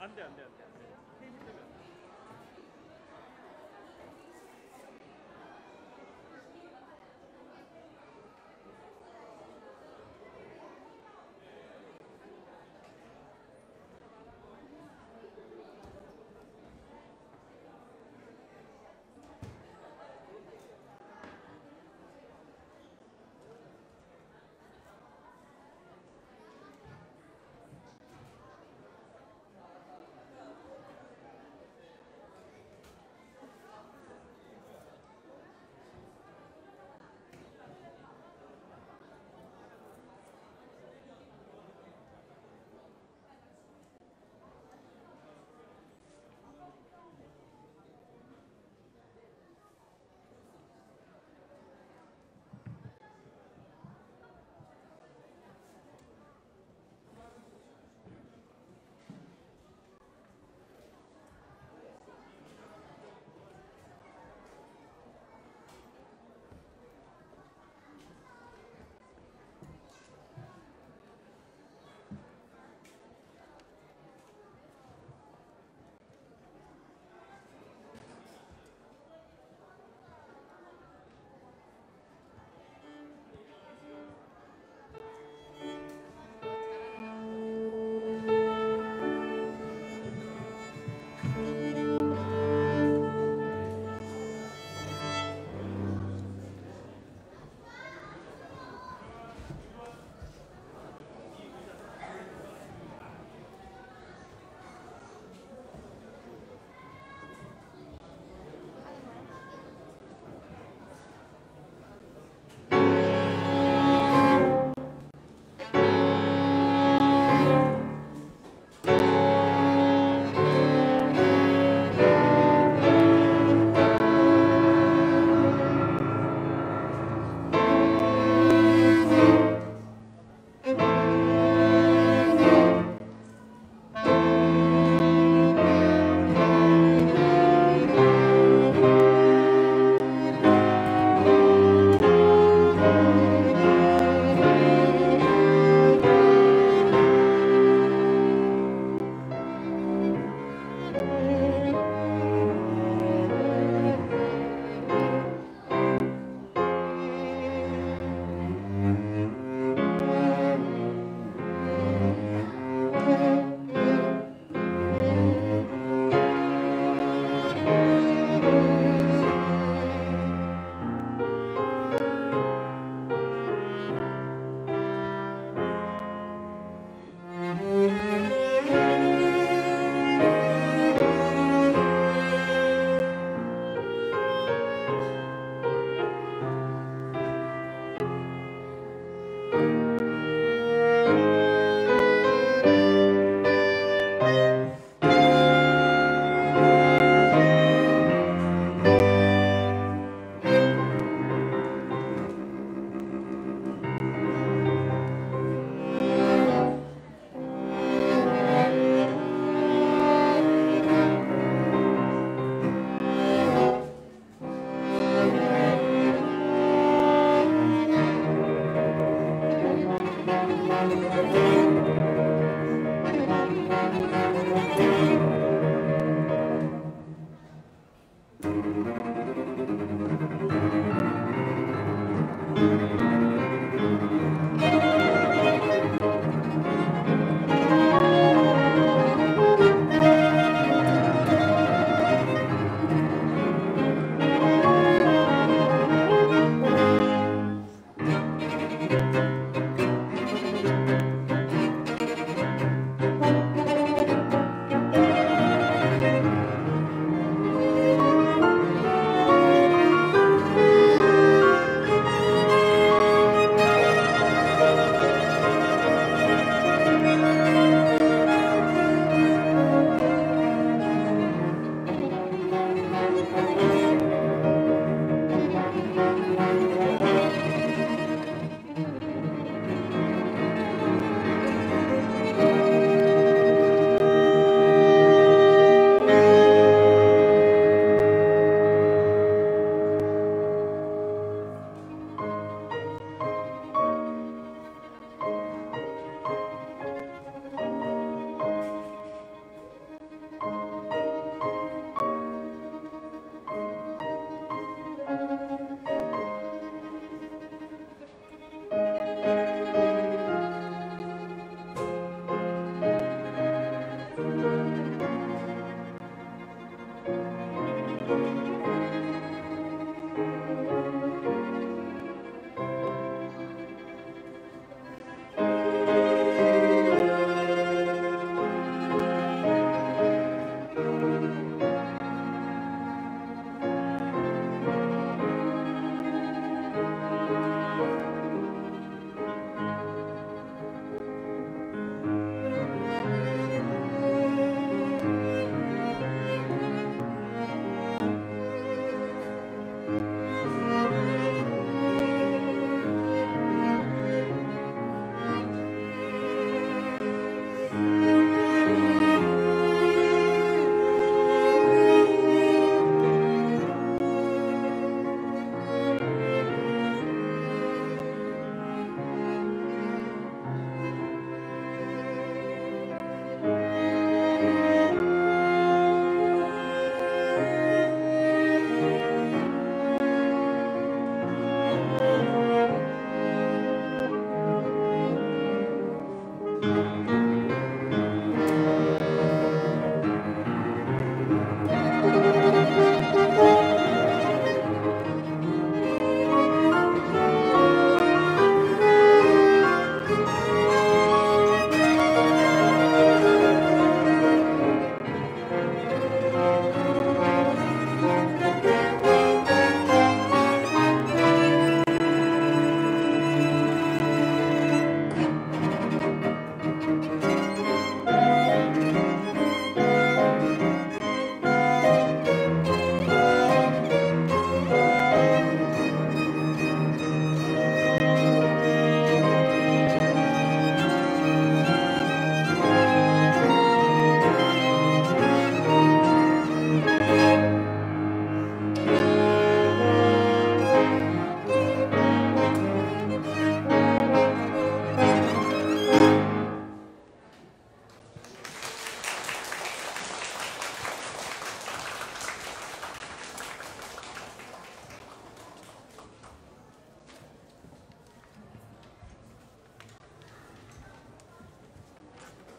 안 돼, 안 돼, 안 돼, 안 돼. 테이블 때문에 안 돼.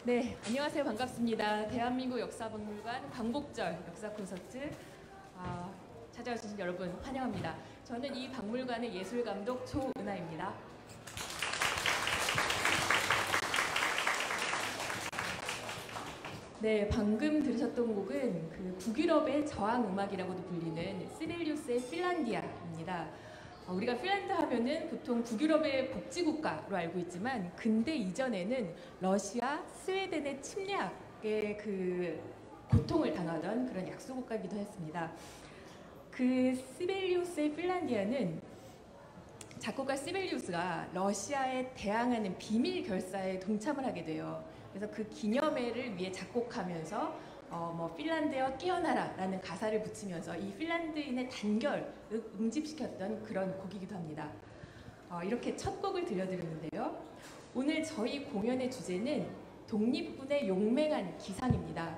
네, 안녕하세요. 반갑습니다. 대한민국 역사박물관 광복절 역사 콘서트 찾아와 주신 여러분 환영합니다. 저는 이 박물관의 예술감독 조은하입니다. 네, 방금 들으셨던 곡은 그 북유럽의 저항 음악이라고도 불리는 시벨리우스의 핀란디아입니다. 우리가 핀란드 하면은 보통 북유럽의 복지국가로 알고 있지만 근대 이전에는 러시아, 스웨덴의 침략에 그 고통을 당하던 그런 약소국가이기도 했습니다. 그 시벨리우스의 핀란디아는 작곡가 시벨리우스가 러시아에 대항하는 비밀 결사에 동참을 하게 돼요. 그래서 그 기념회를 위해 작곡하면서 핀란드여 깨어나라라는 가사를 붙이면서 이 핀란드인의 단결을 응집시켰던 그런 곡이기도 합니다. 이렇게 첫 곡을 들려드렸는데요. 오늘 저희 공연의 주제는 독립군의 용맹한 기상입니다.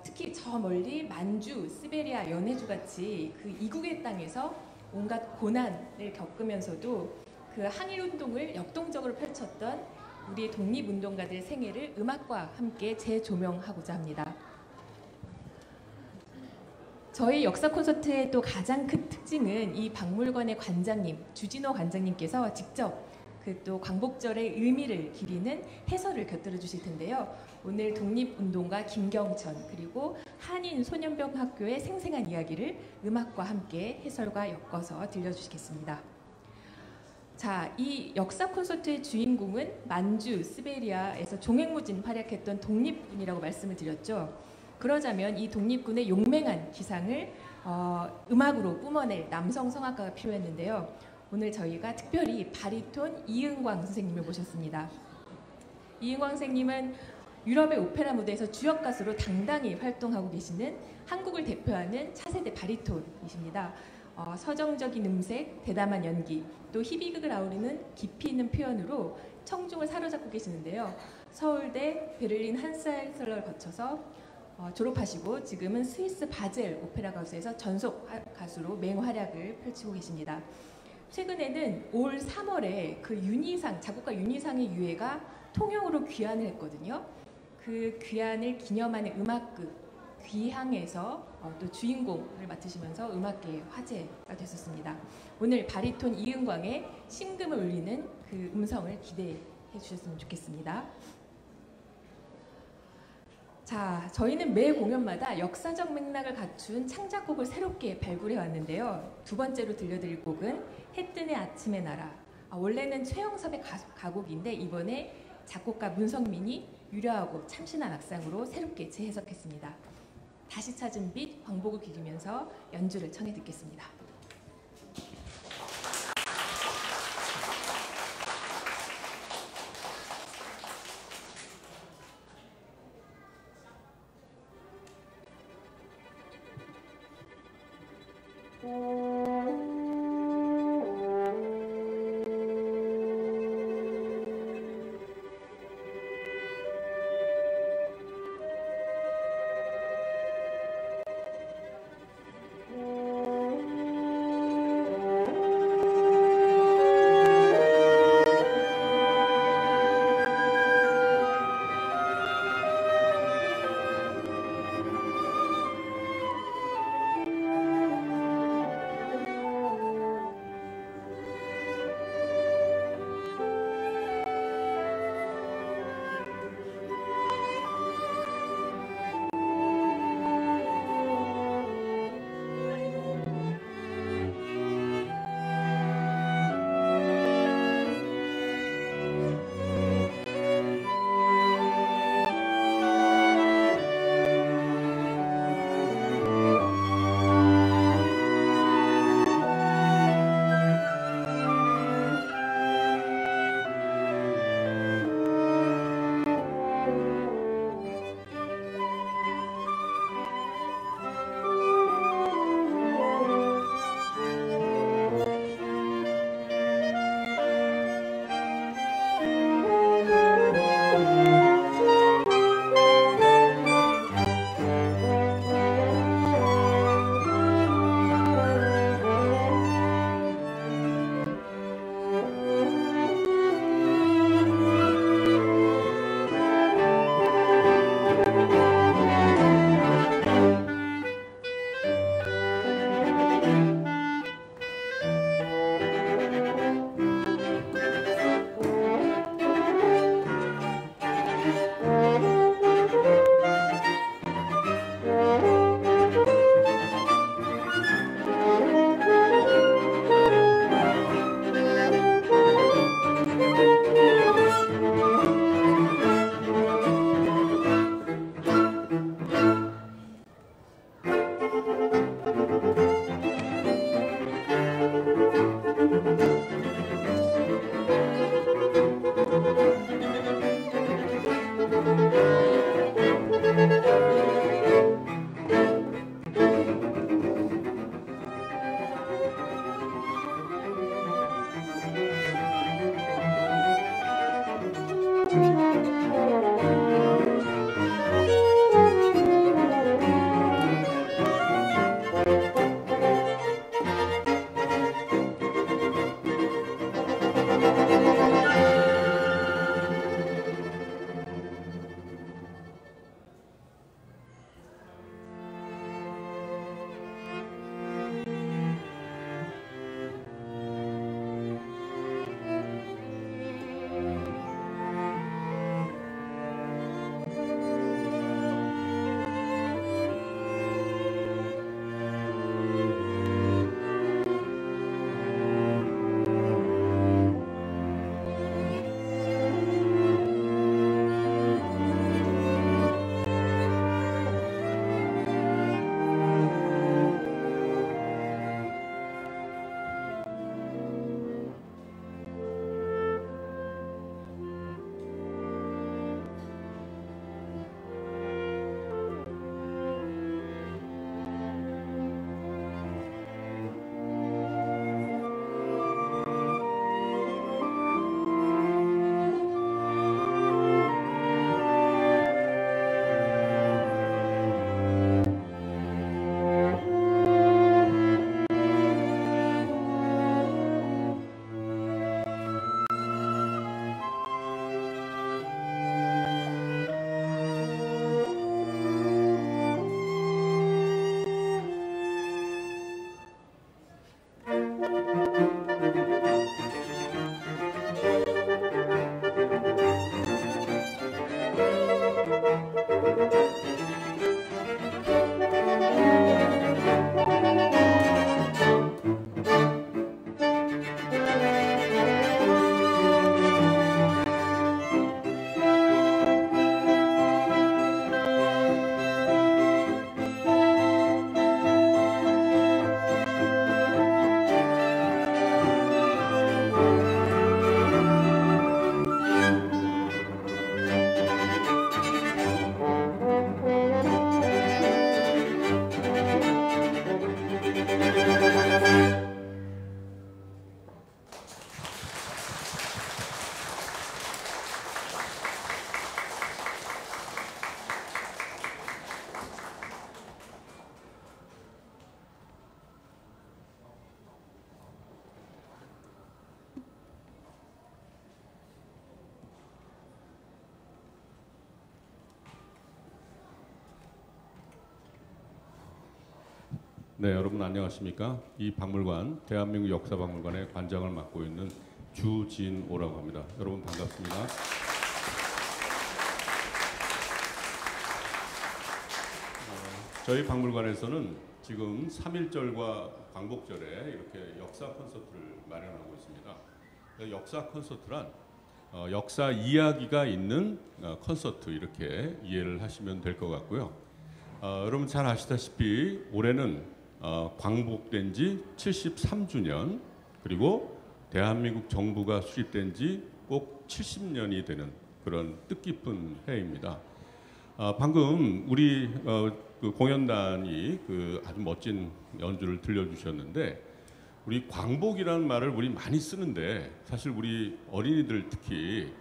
특히 저 멀리 만주, 시베리아, 연해주 같이 그 이국의 땅에서 온갖 고난을 겪으면서도 그 항일운동을 역동적으로 펼쳤던 우리 독립운동가들의 생애를 음악과 함께 재조명하고자 합니다. 저희 역사 콘서트의 또 가장 큰 특징은 이 박물관의 관장님, 주진호 관장님께서 직접 그 또 광복절의 의미를 기리는 해설을 곁들여 주실 텐데요. 오늘 독립운동가 김경천 그리고 한인 소년병학교의 생생한 이야기를 음악과 함께 해설과 엮어서 들려주시겠습니다. 자, 이 역사 콘서트의 주인공은 만주, 시베리아에서 종횡무진 활약했던 독립군이라고 말씀을 드렸죠. 그러자면 이 독립군의 용맹한 기상을 음악으로 뿜어낼 남성 성악가가 필요했는데요. 오늘 저희가 특별히 바리톤 이은광 선생님을 모셨습니다. 이은광 선생님은 유럽의 오페라 무대에서 주역 가수로 당당히 활동하고 계시는 한국을 대표하는 차세대 바리톤이십니다. 서정적인 음색, 대담한 연기, 또 희비극을 아우르는 깊이 있는 표현으로 청중을 사로잡고 계시는데요. 서울대, 베를린 한사이슬러를 거쳐서 졸업하시고 지금은 스위스 바젤 오페라 가수에서 전속 가수로 맹활약을 펼치고 계십니다. 최근에는 올 3월에 그 윤희상, 작곡가 윤희상의 유해가 통영으로 귀환을 했거든요. 그 귀환을 기념하는 음악극 귀향에서 또 주인공을 맡으시면서 음악계의 화제가 됐었습니다. 오늘 바리톤 이은광의 심금을 울리는 그 음성을 기대해 주셨으면 좋겠습니다. 자, 저희는 매 공연마다 역사적 맥락을 갖춘 창작곡을 새롭게 발굴해 왔는데요. 두 번째로 들려드릴 곡은 해 뜨는 아침의 나라. 원래는 최영섭의 가곡인데 이번에 작곡가 문성민이 유려하고 참신한 악상으로 새롭게 재해석했습니다. 다시 찾은 빛, 광복을 기리면서 연주를 청해 듣겠습니다. 네, 여러분 안녕하십니까? 이 박물관, 대한민국 역사박물관의 관장을 맡고 있는 주진오라고 합니다. 여러분 반갑습니다. 저희 박물관에서는 지금 3.1절과 광복절에 이렇게 역사 콘서트를 마련하고 있습니다. 역사 콘서트란 역사 이야기가 있는 콘서트 이렇게 이해를 하시면 될 것 같고요. 여러분 잘 아시다시피 올해는 광복된 지 73주년 그리고 대한민국 정부가 수립된 지 꼭 70년이 되는 그런 뜻깊은 해입니다. 방금 우리 그 공연단이 그 아주 멋진 연주를 들려주셨는데 우리 광복이라는 말을 우리 많이 쓰는데 사실 우리 어린이들 특히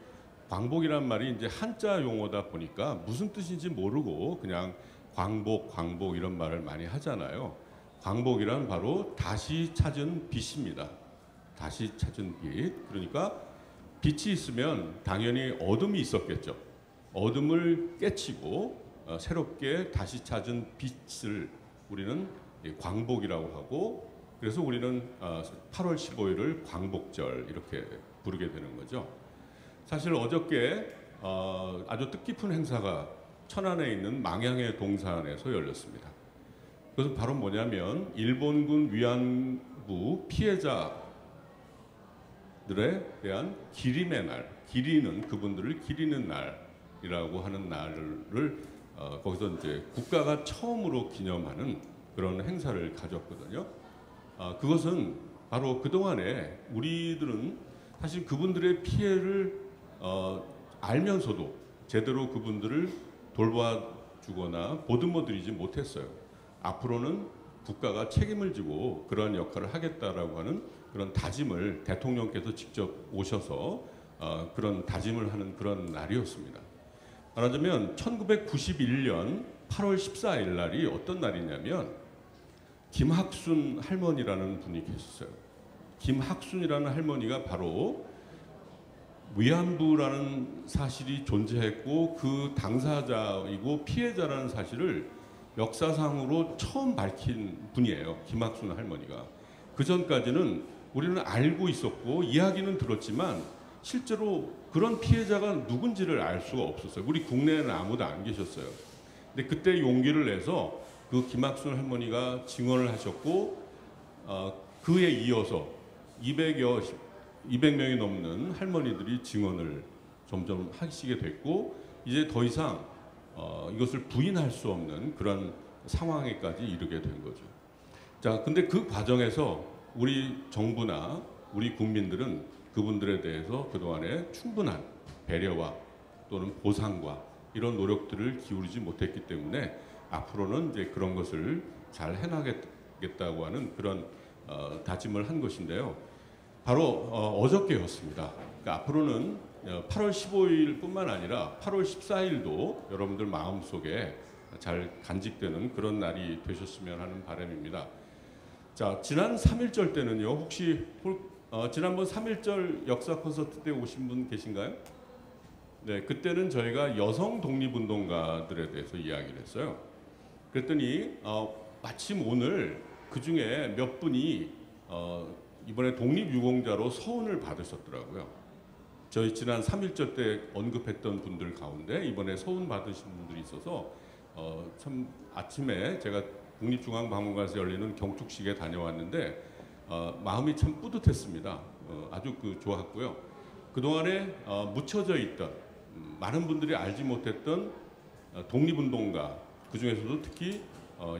광복이라는 말이 이제 한자 용어다 보니까 무슨 뜻인지 모르고 그냥 광복 이런 말을 많이 하잖아요. 광복이란 바로 다시 찾은 빛입니다. 다시 찾은 빛. 그러니까 빛이 있으면 당연히 어둠이 있었겠죠. 어둠을 깨치고 새롭게 다시 찾은 빛을 우리는 광복이라고 하고 그래서 우리는 8월 15일을 광복절 이렇게 부르게 되는 거죠. 사실 어저께 아주 뜻깊은 행사가 천안에 있는 망향의 동산에서 열렸습니다. 그것은 바로 뭐냐면 일본군 위안부 피해자들에 대한 기림의 날, 기리는 그분들을 기리는 날이라고 하는 날을 거기서 이제 국가가 처음으로 기념하는 그런 행사를 가졌거든요. 그것은 바로 그동안에 우리들은 사실 그분들의 피해를 알면서도 제대로 그분들을 돌봐주거나 보듬어드리지 못했어요. 앞으로는 국가가 책임을 지고 그러한 역할을 하겠다라고 하는 그런 다짐을 대통령께서 직접 오셔서 그런 다짐을 하는 그런 날이었습니다. 말하자면 1991년 8월 14일 날이 어떤 날이냐면 김학순 할머니라는 분이 계셨어요. 김학순이라는 할머니가 바로 위안부라는 사실이 존재했고 그 당사자이고 피해자라는 사실을 역사상으로 처음 밝힌 분이에요. 김학순 할머니가. 그 전까지는 우리는 알고 있었고 이야기는 들었지만 실제로 그런 피해자가 누군지를 알 수가 없었어요. 우리 국내에는 아무도 안 계셨어요. 근데 그때 용기를 내서 그 김학순 할머니가 증언을 하셨고 그에 이어서 200명이 넘는 할머니들이 증언을 점점 하시게 됐고 이제 더 이상 이것을 부인할 수 없는 그런 상황에까지 이르게 된 거죠. 자, 근데 그 과정에서 우리 정부나 우리 국민들은 그분들에 대해서 그동안에 충분한 배려와 또는 보상과 이런 노력들을 기울이지 못했기 때문에 앞으로는 이제 그런 것을 잘 해나가겠다고 하는 그런 다짐을 한 것인데요. 바로 어저께였습니다. 그러니까 앞으로는 8월 15일뿐만 아니라 8월 14일도 여러분들 마음속에 잘 간직되는 그런 날이 되셨으면 하는 바람입니다. 자, 지난 3.1절 때는요. 혹시 지난번 3.1절 역사 콘서트 때 오신 분 계신가요? 네, 그때는 저희가 여성 독립운동가들에 대해서 이야기를 했어요. 그랬더니 마침 오늘 그 중에 몇 분이 이번에 독립유공자로 서훈을 받으셨더라고요. 저희 지난 3.1절 때 언급했던 분들 가운데 이번에 서훈 받으신 분들이 있어서 참 아침에 제가 국립중앙박물관에서 열리는 경축식에 다녀왔는데 마음이 참 뿌듯했습니다. 아주 좋았고요. 그동안에 묻혀져 있던 많은 분들이 알지 못했던 독립운동가, 그중에서도 특히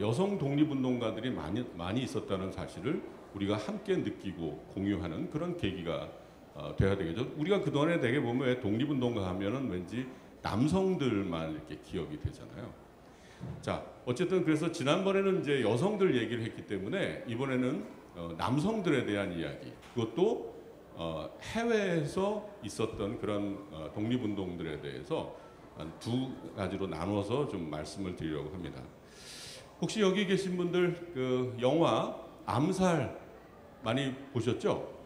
여성 독립운동가들이 많이 있었다는 사실을 우리가 함께 느끼고 공유하는 그런 계기가 돼야 되겠죠. 우리가 그동안에 되게 보면 왜 독립운동가 하면은 왠지 남성들만 이렇게 기억이 되잖아요. 자, 어쨌든 그래서 지난번에는 이제 여성들 얘기를 했기 때문에 이번에는 남성들에 대한 이야기, 그것도 해외에서 있었던 그런 독립운동들에 대해서 한 두 가지로 나눠서 좀 말씀을 드리려고 합니다. 혹시 여기 계신 분들 그 영화 암살 많이 보셨죠?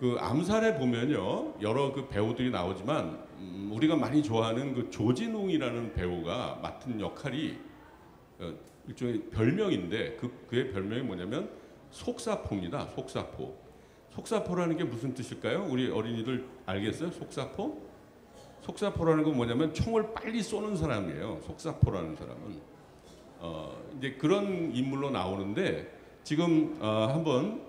그 암살에 보면요 여러 그 배우들이 나오지만 우리가 많이 좋아하는 그 조진웅이라는 배우가 맡은 역할이 일종의 별명인데 그의 별명이 뭐냐면 속사포입니다. 속사포. 속사포라는 게 무슨 뜻일까요? 우리 어린이들 알겠어요? 속사포? 속사포라는 건 뭐냐면 총을 빨리 쏘는 사람이에요. 속사포라는 사람은. 이제 그런 인물로 나오는데 지금 한번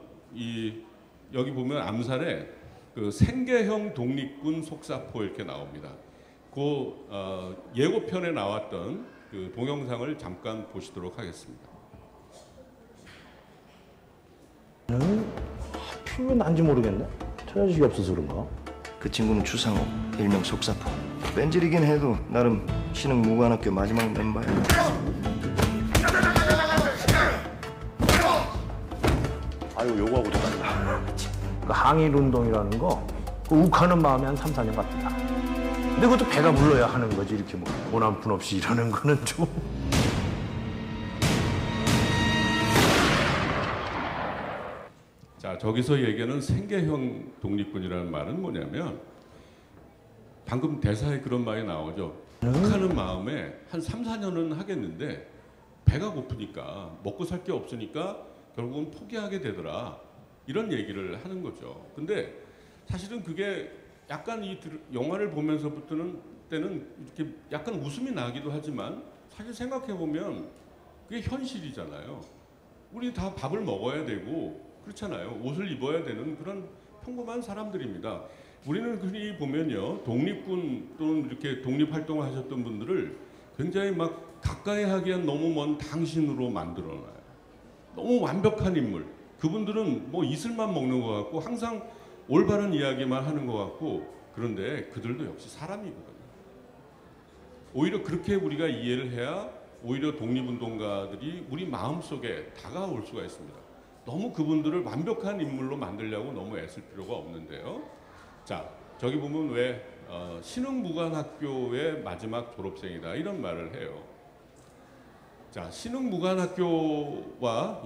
여기 보면 암살에 그 생계형 독립군 속사포 이렇게 나옵니다. 그 예고편에 나왔던 그 동영상을 잠깐 보시도록 하겠습니다. 하필 난지 모르겠네. 처자식이 없어서 그런가? 그 친구는 추상호, 일명 속사포. 뺀질이긴 해도 나름 신흥 무관학교 마지막 멤버야. 아유, 요거하고 들어간다. 그 항일 운동이라는 거, 그 욱하는 마음이 한 3, 4년 갔다. 근데 그것도 배가 불러야 하는 거지. 이렇게 뭐 돈 한 푼 없이 이러는 거는 좀. 자, 저기서 얘기하는 생계형 독립군이라는 말은 뭐냐면 방금 대사에 그런 말이 나오죠. 욱하는 마음에 한 3, 4년은 하겠는데 배가 고프니까 먹고 살 게 없으니까 결국은 포기하게 되더라. 이런 얘기를 하는 거죠. 근데 사실은 그게 약간 이 영화를 보면서부터는 때는 이렇게 약간 웃음이 나기도 하지만 사실 생각해 보면 그게 현실이잖아요. 우리 다 밥을 먹어야 되고 그렇잖아요. 옷을 입어야 되는 그런 평범한 사람들입니다. 우리는 흔히 보면요, 독립군 또는 이렇게 독립활동을 하셨던 분들을 굉장히 막 가까이 하기엔 너무 먼 당신으로 만들어놔요. 너무 완벽한 인물. 그분들은 뭐 이슬만 먹는 것 같고 항상 올바른 이야기만 하는 것 같고 그런데 그들도 역시 사람이거든요. 오히려 그렇게 우리가 이해를 해야 오히려 독립운동가들이 우리 마음속에 다가올 수가 있습니다. 너무 그분들을 완벽한 인물로 만들려고 너무 애쓸 필요가 없는데요. 자, 저기 보면 왜 신흥무관학교의 마지막 졸업생이다 이런 말을 해요. 자, 신흥무관학교와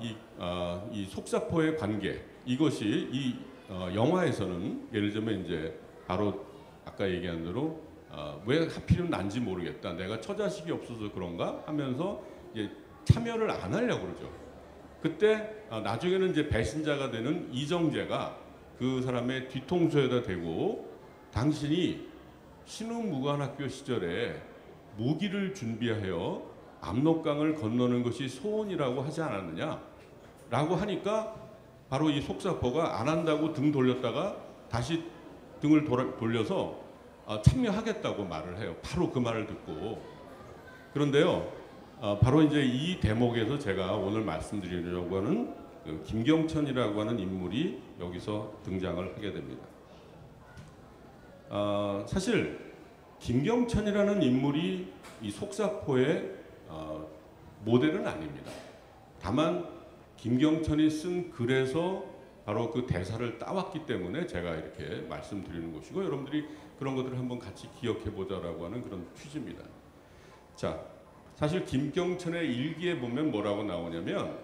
이 속사포의 관계, 이것이 이 영화에서는 예를 들면 이제 바로 아까 얘기한 대로 왜 하필이면 난지 모르겠다, 내가 처자식이 없어서 그런가 하면서 이제 참여를 안 하려고 그러죠. 그때 나중에는 이제 배신자가 되는 이정재가 그 사람의 뒤통수에다 대고 당신이 신흥무관학교 시절에 무기를 준비하여 압록강을 건너는 것이 소원이라고 하지 않았느냐 라고 하니까 바로 이 속사포가 안 한다고 등 돌렸다가 다시 등을 돌려서 참여하겠다고 말을 해요. 바로 그 말을 듣고. 그런데요, 바로 이제 이 대목에서 제가 오늘 말씀드리려고 하는 그 김경천이라고 하는 인물이 여기서 등장을 하게 됩니다. 사실 김경천이라는 인물이 이 속사포의 모델은 아닙니다. 다만 김경천이 쓴 글에서 바로 그 대사를 따왔기 때문에 제가 이렇게 말씀드리는 것이고, 여러분들이 그런 것들을 한번 같이 기억해 보자라고 하는 그런 취지입니다. 자, 사실 김경천의 일기에 보면 뭐라고 나오냐면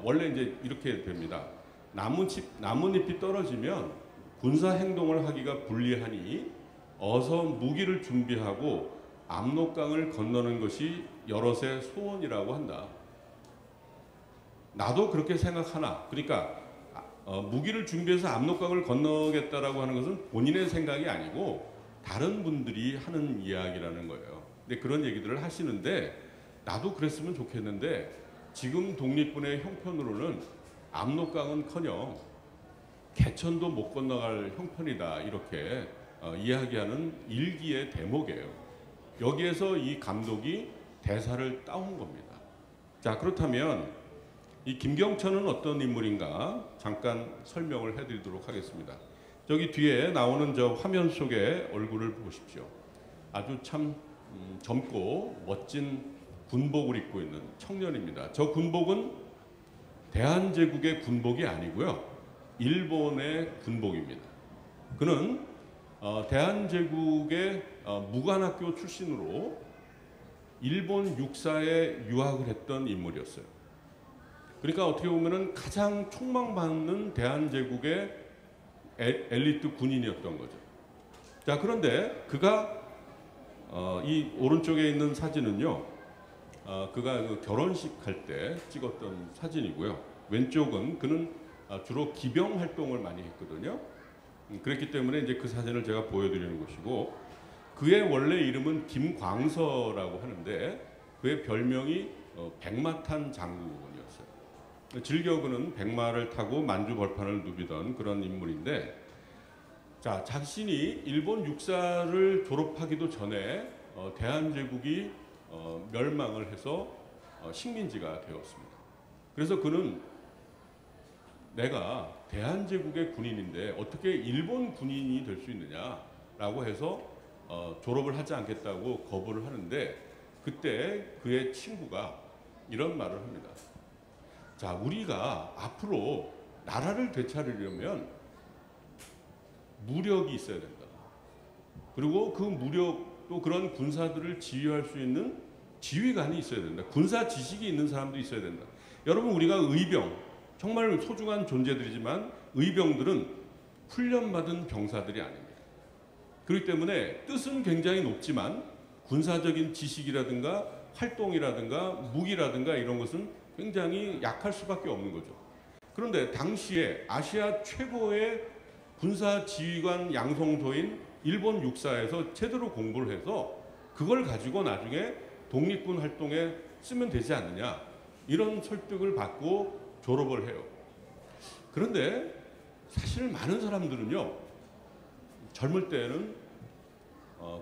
원래 이제 이렇게 됩니다. 나뭇잎이 떨어지면 군사 행동을 하기가 불리하니 어서 무기를 준비하고 압록강을 건너는 것이 여럿의 소원이라고 한다. 나도 그렇게 생각하나. 그러니까 무기를 준비해서 압록강을 건너겠다라고 하는 것은 본인의 생각이 아니고 다른 분들이 하는 이야기라는 거예요. 근데 그런 얘기들을 하시는데 나도 그랬으면 좋겠는데 지금 독립군의 형편으로는 압록강은커녕 개천도 못 건너갈 형편이다, 이렇게 이야기하는 일기의 대목이에요. 여기에서 이 감독이 대사를 따온 겁니다. 자, 그렇다면 이 김경천은 어떤 인물인가 잠깐 설명을 해드리도록 하겠습니다. 저기 뒤에 나오는 저 화면 속의 얼굴을 보십시오. 아주 참 젊고 멋진 군복을 입고 있는 청년입니다. 저 군복은 대한제국의 군복이 아니고요, 일본의 군복입니다. 그는 대한제국의 무관학교 출신으로 일본 육사에 유학을 했던 인물이었어요. 그러니까 어떻게 보면은 가장 촉망받는 대한제국의 엘리트 군인이었던 거죠. 자, 그런데 그가 이 오른쪽에 있는 사진은요, 그가 그 결혼식 할 때 찍었던 사진이고요. 왼쪽은 그는 주로 기병 활동을 많이 했거든요. 그랬기 때문에 이제 그 사진을 제가 보여드리는 것이고, 그의 원래 이름은 김광서라고 하는데 그의 별명이 백마탄 장군이었어요. 즐겨 그는 백마를 타고 만주 벌판을 누비던 그런 인물인데, 자, 자신이 일본 육사를 졸업하기도 전에 대한제국이 멸망을 해서 식민지가 되었습니다. 그래서 그는 내가 대한제국의 군인인데 어떻게 일본 군인이 될 수 있느냐라고 해서 졸업을 하지 않겠다고 거부를 하는데, 그때 그의 친구가 이런 말을 합니다. 자, 우리가 앞으로 나라를 되찾으려면 무력이 있어야 된다. 그리고 그 무력, 또 그런 군사들을 지휘할 수 있는 지휘관이 있어야 된다. 군사 지식이 있는 사람도 있어야 된다. 여러분, 우리가 의병, 정말 소중한 존재들이지만 의병들은 훈련받은 병사들이 아닙니다. 그렇기 때문에 뜻은 굉장히 높지만 군사적인 지식이라든가 활동이라든가 무기라든가 이런 것은 굉장히 약할 수밖에 없는 거죠. 그런데 당시에 아시아 최고의 군사 지휘관 양성소인 일본 육사에서 제대로 공부를 해서 그걸 가지고 나중에 독립군 활동에 쓰면 되지 않느냐, 이런 설득을 받고 졸업을 해요. 그런데 사실 많은 사람들은요, 젊을 때는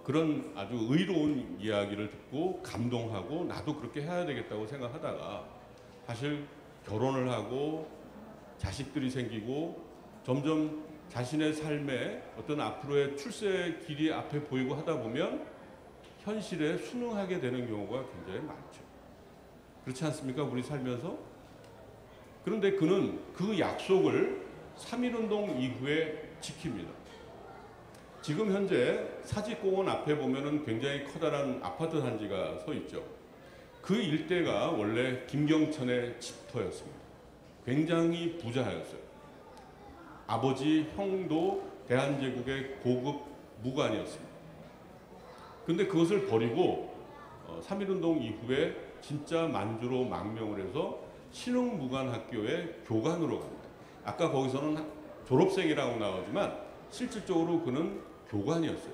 그런 아주 의로운 이야기를 듣고 감동하고 나도 그렇게 해야 되겠다고 생각하다가 사실 결혼을 하고 자식들이 생기고 점점 자신의 삶에 어떤 앞으로의 출세의 길이 앞에 보이고 하다 보면 현실에 순응하게 되는 경우가 굉장히 많죠. 그렇지 않습니까? 우리 살면서. 그런데 그는 그 약속을 3.1운동 이후에 지킵니다. 지금 현재 사직공원 앞에 보면은 굉장히 커다란 아파트 단지가 서 있죠. 그 일대가 원래 김경천의 집터였습니다. 굉장히 부자였어요. 아버지, 형도 대한제국의 고급 무관이었습니다. 근데 그것을 버리고 3.1운동 이후에 진짜 만주로 망명을 해서 신흥무관학교의 교관으로 갑니다. 아까 거기서는 졸업생이라고 나오지만 실질적으로 그는 교관이었어요.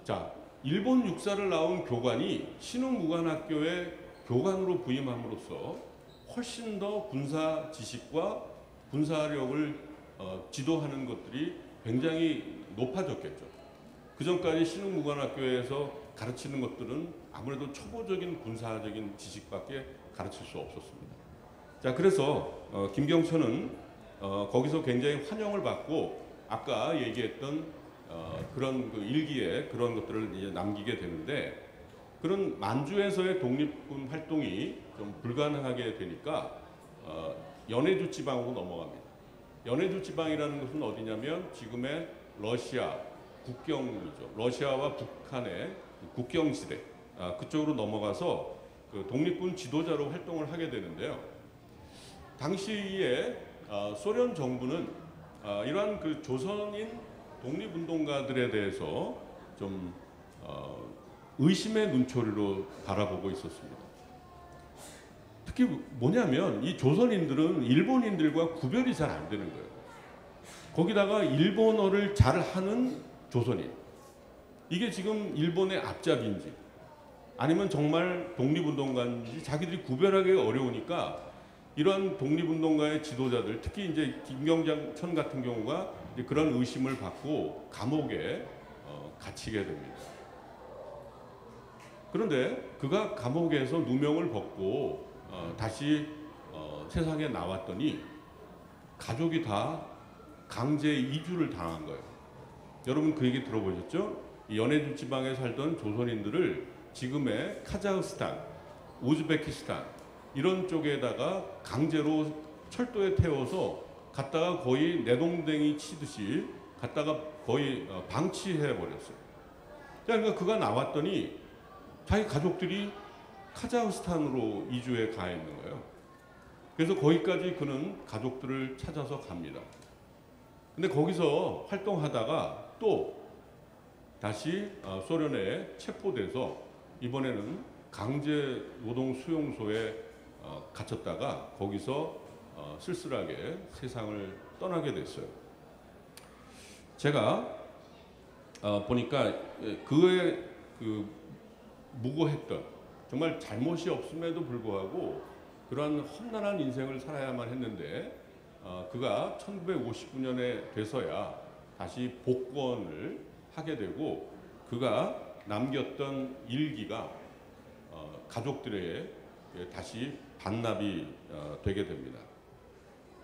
자, 일본 육사를 나온 교관이 신흥무관학교의 교관으로 부임함으로써 훨씬 더 군사 지식과 군사력을 지도하는 것들이 굉장히 높아졌겠죠. 그 전까지 신흥무관학교에서 가르치는 것들은 아무래도 초보적인 군사적인 지식밖에 가르칠 수 없었습니다. 자, 그래서 김경천은 거기서 굉장히 환영을 받고 아까 얘기했던 그런 그 일기에 그런 것들을 이제 남기게 되는데, 그런 만주에서의 독립군 활동이 좀 불가능하게 되니까 연해주 지방으로 넘어갑니다. 연해주 지방이라는 것은 어디냐면 지금의 러시아 국경이죠. 러시아와 북한의 국경지대 그쪽으로 넘어가서 그 독립군 지도자로 활동을 하게 되는데요. 당시에 소련 정부는 이러한 그 조선인 독립운동가들에 대해서 좀 의심의 눈초리로 바라보고 있었습니다. 특히 뭐냐면 이 조선인들은 일본인들과 구별이 잘 안 되는 거예요. 거기다가 일본어를 잘하는 조선인, 이게 지금 일본의 앞잡이인지 아니면 정말 독립운동가인지 자기들이 구별하기 어려우니까 이러한 독립운동가의 지도자들, 특히 이제 김경천 같은 경우가 이제 그런 의심을 받고 감옥에 갇히게 됩니다. 그런데 그가 감옥에서 누명을 벗고 다시 세상에 나왔더니 가족이 다 강제 이주를 당한 거예요. 여러분 그 얘기 들어보셨죠? 이 연해주 지방에 살던 조선인들을 지금의 카자흐스탄, 우즈베키스탄 이런 쪽에다가 강제로 철도에 태워서 갔다가 거의 내동댕이 치듯이 갔다가 거의 방치해 버렸어요. 그러니까 그가 나왔더니 자기 가족들이 카자흐스탄으로 이주해 가 있는 거예요. 그래서 거기까지 그는 가족들을 찾아서 갑니다. 근데 거기서 활동하다가 또 다시 소련에 체포돼서 이번에는 강제 노동 수용소에 갇혔다가 거기서 쓸쓸하게 세상을 떠나게 됐어요. 제가 보니까 그의 그 무고했던, 정말 잘못이 없음에도 불구하고 그러한 험난한 인생을 살아야만 했는데 그가 1959년에 돼서야 다시 복권을 하게 되고, 그가 남겼던 일기가 가족들에게 다시 반납이 되게 됩니다.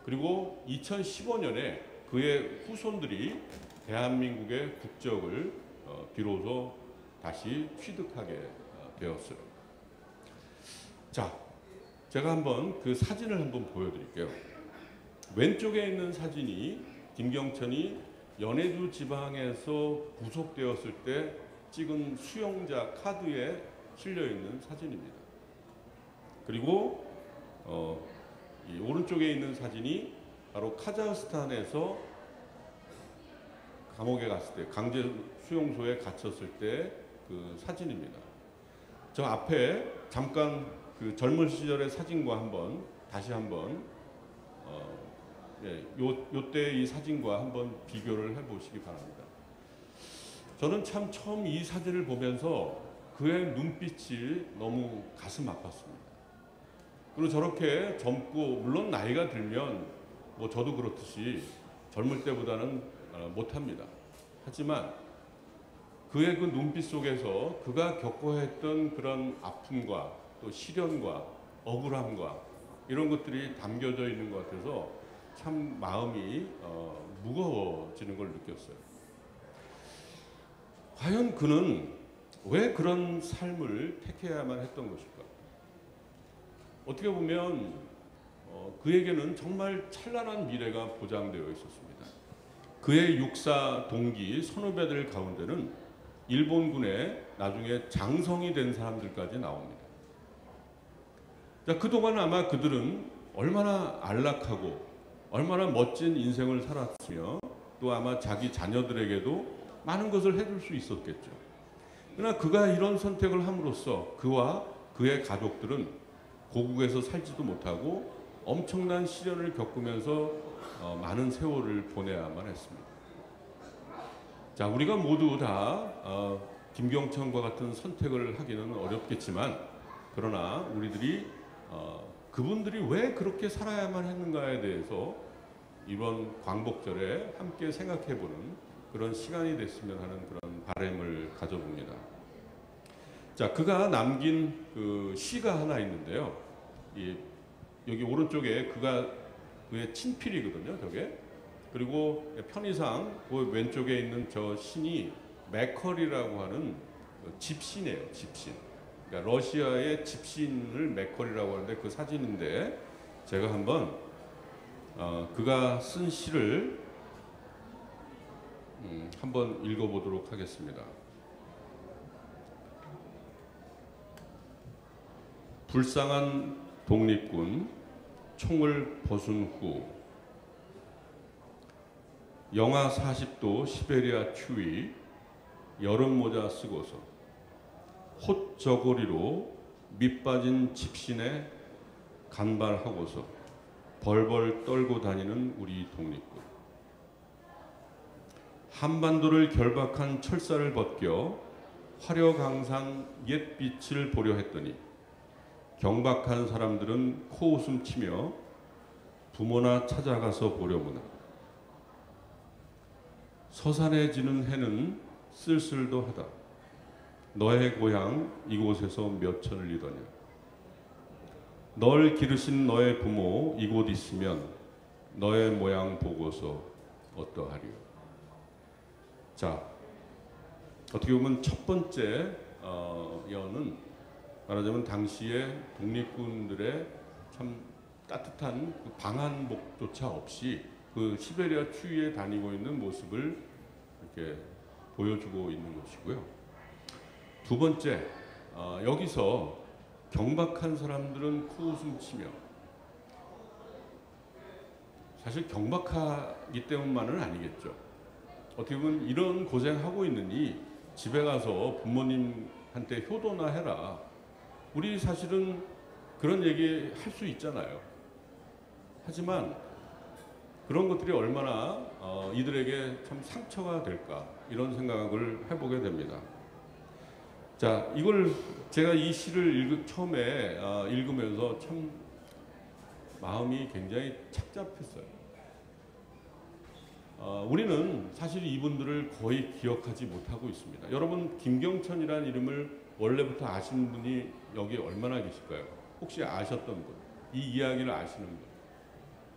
그리고 2015년에 그의 후손들이 대한민국의 국적을 비로소 다시 취득하게 되었어요. 자, 제가 한번 그 사진을 한번 보여드릴게요. 왼쪽에 있는 사진이 김경천이 연해주 지방에서 구속되었을 때 찍은 수용자 카드에 실려 있는 사진입니다. 그리고 이 오른쪽에 있는 사진이 바로 카자흐스탄에서 감옥에 갔을 때, 강제 수용소에 gat혔을 때 그 사진입니다. 저 앞에 잠깐 그 젊은 시절의 사진과 한번 다시 한번 요때 이 사진과 한번 비교를 해보시기 바랍니다. 저는 참 처음 이 사진을 보면서 그의 눈빛이 너무 가슴 아팠습니다. 그리고 저렇게 젊고, 물론 나이가 들면 뭐 저도 그렇듯이 젊을 때보다는 못합니다. 하지만 그의 그 눈빛 속에서 그가 겪어야 했던 그런 아픔과 또 시련과 억울함과 이런 것들이 담겨져 있는 것 같아서 참 마음이 무거워지는 걸 느꼈어요. 과연 그는 왜 그런 삶을 택해야만 했던 것일까? 어떻게 보면 그에게는 정말 찬란한 미래가 보장되어 있었습니다. 그의 육사 동기 선후배들 가운데는 일본군에 나중에 장성이 된 사람들까지 나옵니다. 자, 그동안 아마 그들은 얼마나 안락하고 얼마나 멋진 인생을 살았으며 또 아마 자기 자녀들에게도 많은 것을 해줄 수 있었겠죠. 그러나 그가 이런 선택을 함으로써 그와 그의 가족들은 고국에서 살지도 못하고 엄청난 시련을 겪으면서 많은 세월을 보내야만 했습니다. 자, 우리가 모두 다 김경천과 같은 선택을 하기는 어렵겠지만 그러나 우리들이 그분들이 왜 그렇게 살아야만 했는가에 대해서 이번 광복절에 함께 생각해보는 그런 시간이 됐으면 하는 그런 바람을 가져봅니다. 자, 그가 남긴 그 시가 하나 있는데요. 여기 오른쪽에 그의 친필이거든요, 저게. 그리고 편의상 그 왼쪽에 있는 저 신이 맥커리라고 하는 집신이에요, 집신. 그러니까 러시아의 집신을 맥커리라고 하는데 그 사진인데 제가 한번 그가 쓴 시를 한번 읽어보도록 하겠습니다. 불쌍한 독립군 총을 벗은 후 영하 40도 시베리아 추위 여름 모자 쓰고서 홑저고리로 밑빠진 집신에 간발하고서 벌벌 떨고 다니는 우리 독립군. 한반도를 결박한 철사를 벗겨 화려강산 옛빛을 보려 했더니 경박한 사람들은 코웃음 치며 부모나 찾아가서 보려무나 서산에 지는 해는 쓸쓸도 하다. 너의 고향 이곳에서 몇 천을 이더냐. 널 기르신 너의 부모 이곳 있으면 너의 모양 보고서 어떠하리요. 자, 어떻게 보면 첫 번째 여는 말하자면 당시에 독립군들의 참 따뜻한 그 방한복조차 없이 그 시베리아 추위에 다니고 있는 모습을 이렇게 보여주고 있는 것이고요. 두 번째, 여기서 경박한 사람들은 코웃음 치며, 사실 경박하기 때문만은 아니겠죠. 어떻게 보면 이런 고생하고 있느니 집에 가서 부모님한테 효도나 해라. 우리 사실은 그런 얘기 할 수 있잖아요. 하지만 그런 것들이 얼마나 이들에게 참 상처가 될까 이런 생각을 해보게 됩니다. 자, 이걸 제가 이 시를 처음에 읽으면서 참 마음이 굉장히 착잡했어요. 우리는 사실 이분들을 거의 기억하지 못하고 있습니다. 여러분, 김경천이라는 이름을 원래부터 아시는 분이 여기 얼마나 계실까요? 혹시 아셨던 분, 이 이야기를 아시는 분,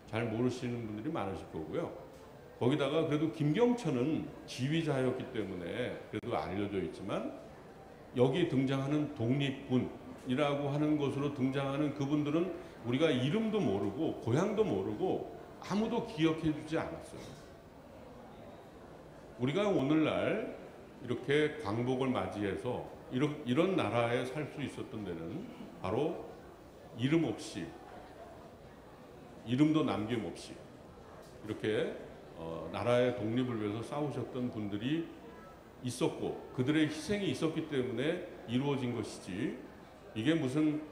잘 모르시는 분들이 많으실 거고요. 거기다가 그래도 김경천은 지휘자였기 때문에 그래도 알려져 있지만 여기 등장하는 독립군이라고 하는 것으로 등장하는 그분들은 우리가 이름도 모르고 고향도 모르고 아무도 기억해 주지 않았어요. 우리가 오늘날 이렇게 광복을 맞이해서 이런 나라에 살 수 있었던 데는 바로 이름 없이, 이름도 남김없이 이렇게 나라의 독립을 위해서 싸우셨던 분들이 있었고 그들의 희생이 있었기 때문에 이루어진 것이지, 이게 무슨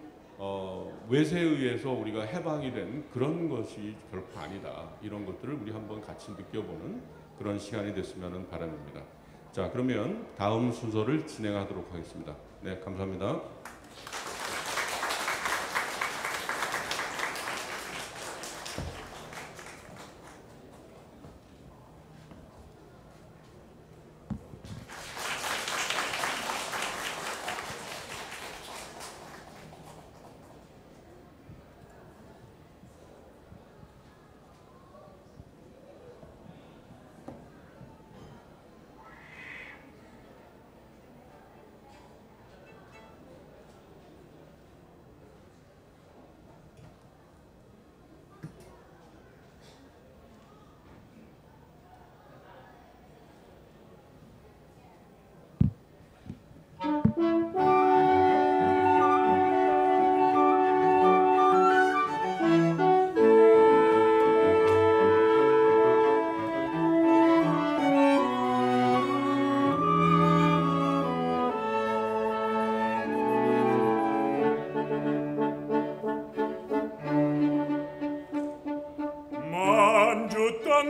외세에 의해서 우리가 해방이 된 그런 것이 결코 아니다. 이런 것들을 우리 한번 같이 느껴보는 그런 시간이 됐으면 하는 바람입니다. 자, 그러면 다음 순서를 진행하도록 하겠습니다. 네, 감사합니다.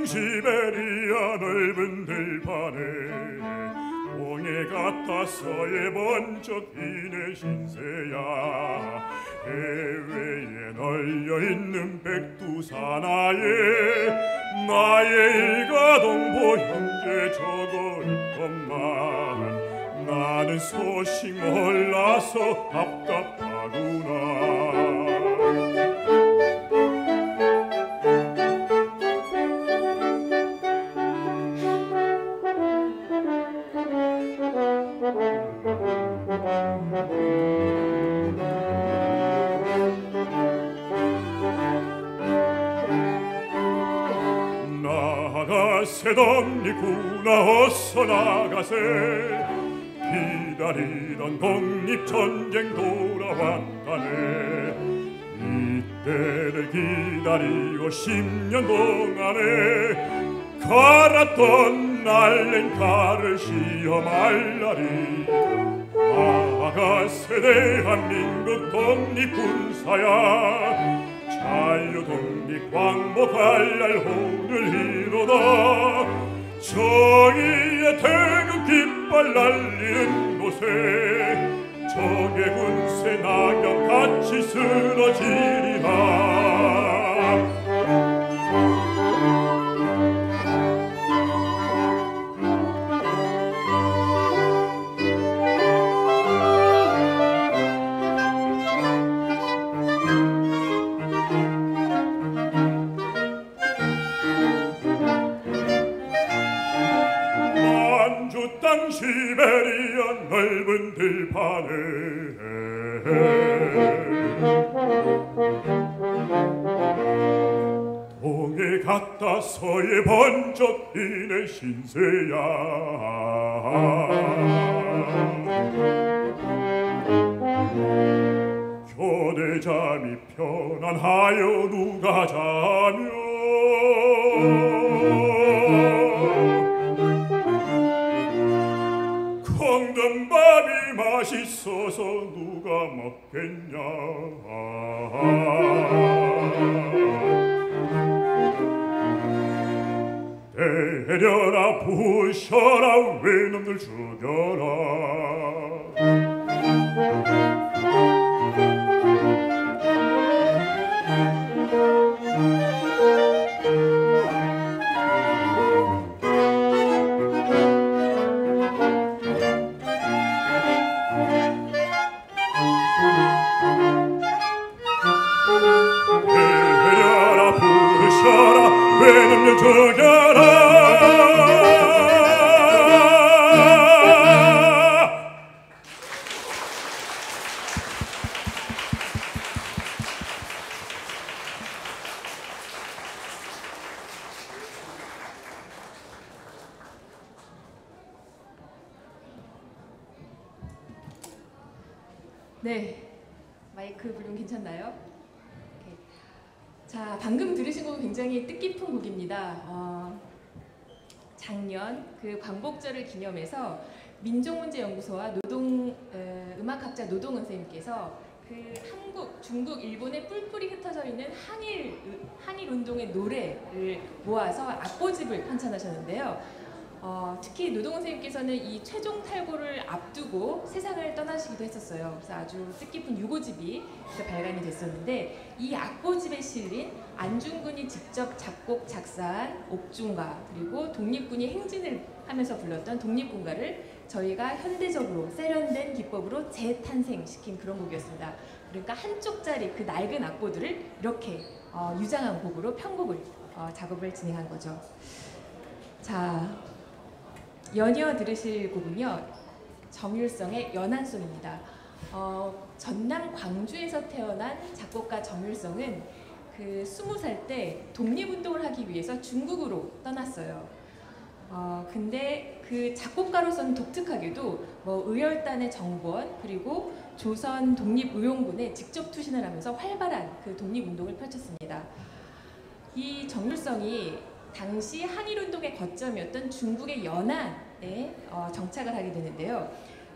시베리아 넓은 들판에 공에 같아서의 번쩍이네 신세야. 해외에 널려있는 백두산하에 나의 일가동보 형제 적어 있건만 나는 소식 몰라서 답답하구나. 나가세 독립구나 어서 나가세. 기다리던 독립전쟁 돌아왔다네. 이때를 기다리고 10년 동안에 갈았던 날랜 칼을 시험할 날이 아가새 대한민국 독립군사야. 자유 독립 광복할 날 오늘이로다. 정의의 태극 깃발 날리는 곳에 적의 군세 낙엽 같이 쓰러지리라. 땅 시베리아 넓은 들판에 동해 같아서의 번쩍이네 신세야. 교대잠이 편안하여 누가 자며 콩든밥이 맛있어서 누가 먹겠냐. 때려라 부셔라 외놈들 죽여라. 외놈들 죽여라. 네, 마이크 볼륨 괜찮나요? 오케이. 자, 방금 들으신 곡은 굉장히 뜻깊은 곡입니다. 작년 그 광복절을 기념해서 민족문제연구소와 음악학자 노동은 선생님께서 그 한국, 중국, 일본에 뿔뿔이 흩어져 있는 한일 운동의 노래를 모아서 악보집을 편찬하셨는데요. 특히 노동은 선생님께서는 이 최종 탈고를 앞두고 세상을 떠나시기도 했었어요. 그래서 아주 뜻깊은 유고집이 발간이 됐었는데, 이 악보집에 실린 안중근이 직접 작곡 작사한 옥중가, 그리고 독립군이 행진을 하면서 불렀던 독립군가를 저희가 현대적으로 세련된 기법으로 재탄생시킨 그런 곡이었습니다. 그러니까 한쪽짜리 그 낡은 악보들을 이렇게 유장한 곡으로 편곡을 작업을 진행한 거죠. 자, 연이어 들으실 곡은요, 정율성의 연안송입니다. 전남 광주에서 태어난 작곡가 정율성은 그 20살 때 독립운동을 하기 위해서 중국으로 떠났어요. 근데 그 작곡가로서는 독특하게도 의열단의 정권, 그리고 조선 독립의용군에 직접 투신을 하면서 활발한 그 독립운동을 펼쳤습니다. 이 정율성이 당시 한일운동의 거점이었던 중국의 연안에 정착을 하게 되는데요.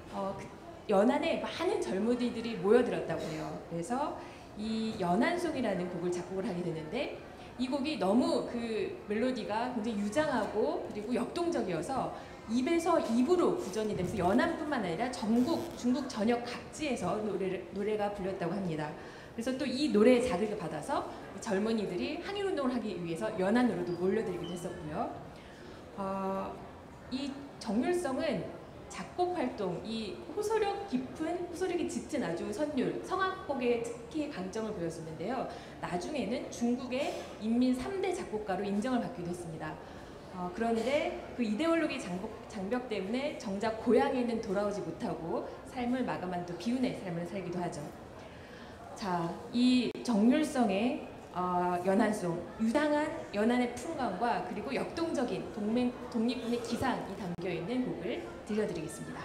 그 연안에 많은 젊은이들이 모여들었다고 해요. 그래서 이 연안송이라는 곡을 작곡을 하게 되는데, 이 곡이 너무 그 멜로디가 굉장히 유장하고 그리고 역동적이어서 입에서 입으로 구전이 되면서 연안뿐만 아니라 전국 중국 전역 각지에서 노래가 불렸다고 합니다. 그래서 또 이 노래의 자극을 받아서 젊은이들이 항일운동을 하기 위해서 연안으로도 몰려들기도 했었고요. 이 정률성은 작곡 활동, 이 호소력 깊은, 호소력이 짙은 아주 선율, 성악곡에 특히 강점을 보였었는데요. 나중에는 중국의 인민 3대 작곡가로 인정을 받기도 했습니다. 그런데 그 이데올로기 장벽 때문에 정작 고향에는 돌아오지 못하고 삶을 마감한 또 비운의 삶을 살기도 하죠. 자, 이 정률성의 연안송, 유당한 연안의 풍광과 그리고 역동적인 독립군의 기상이 담겨있는 곡을 들려드리겠습니다.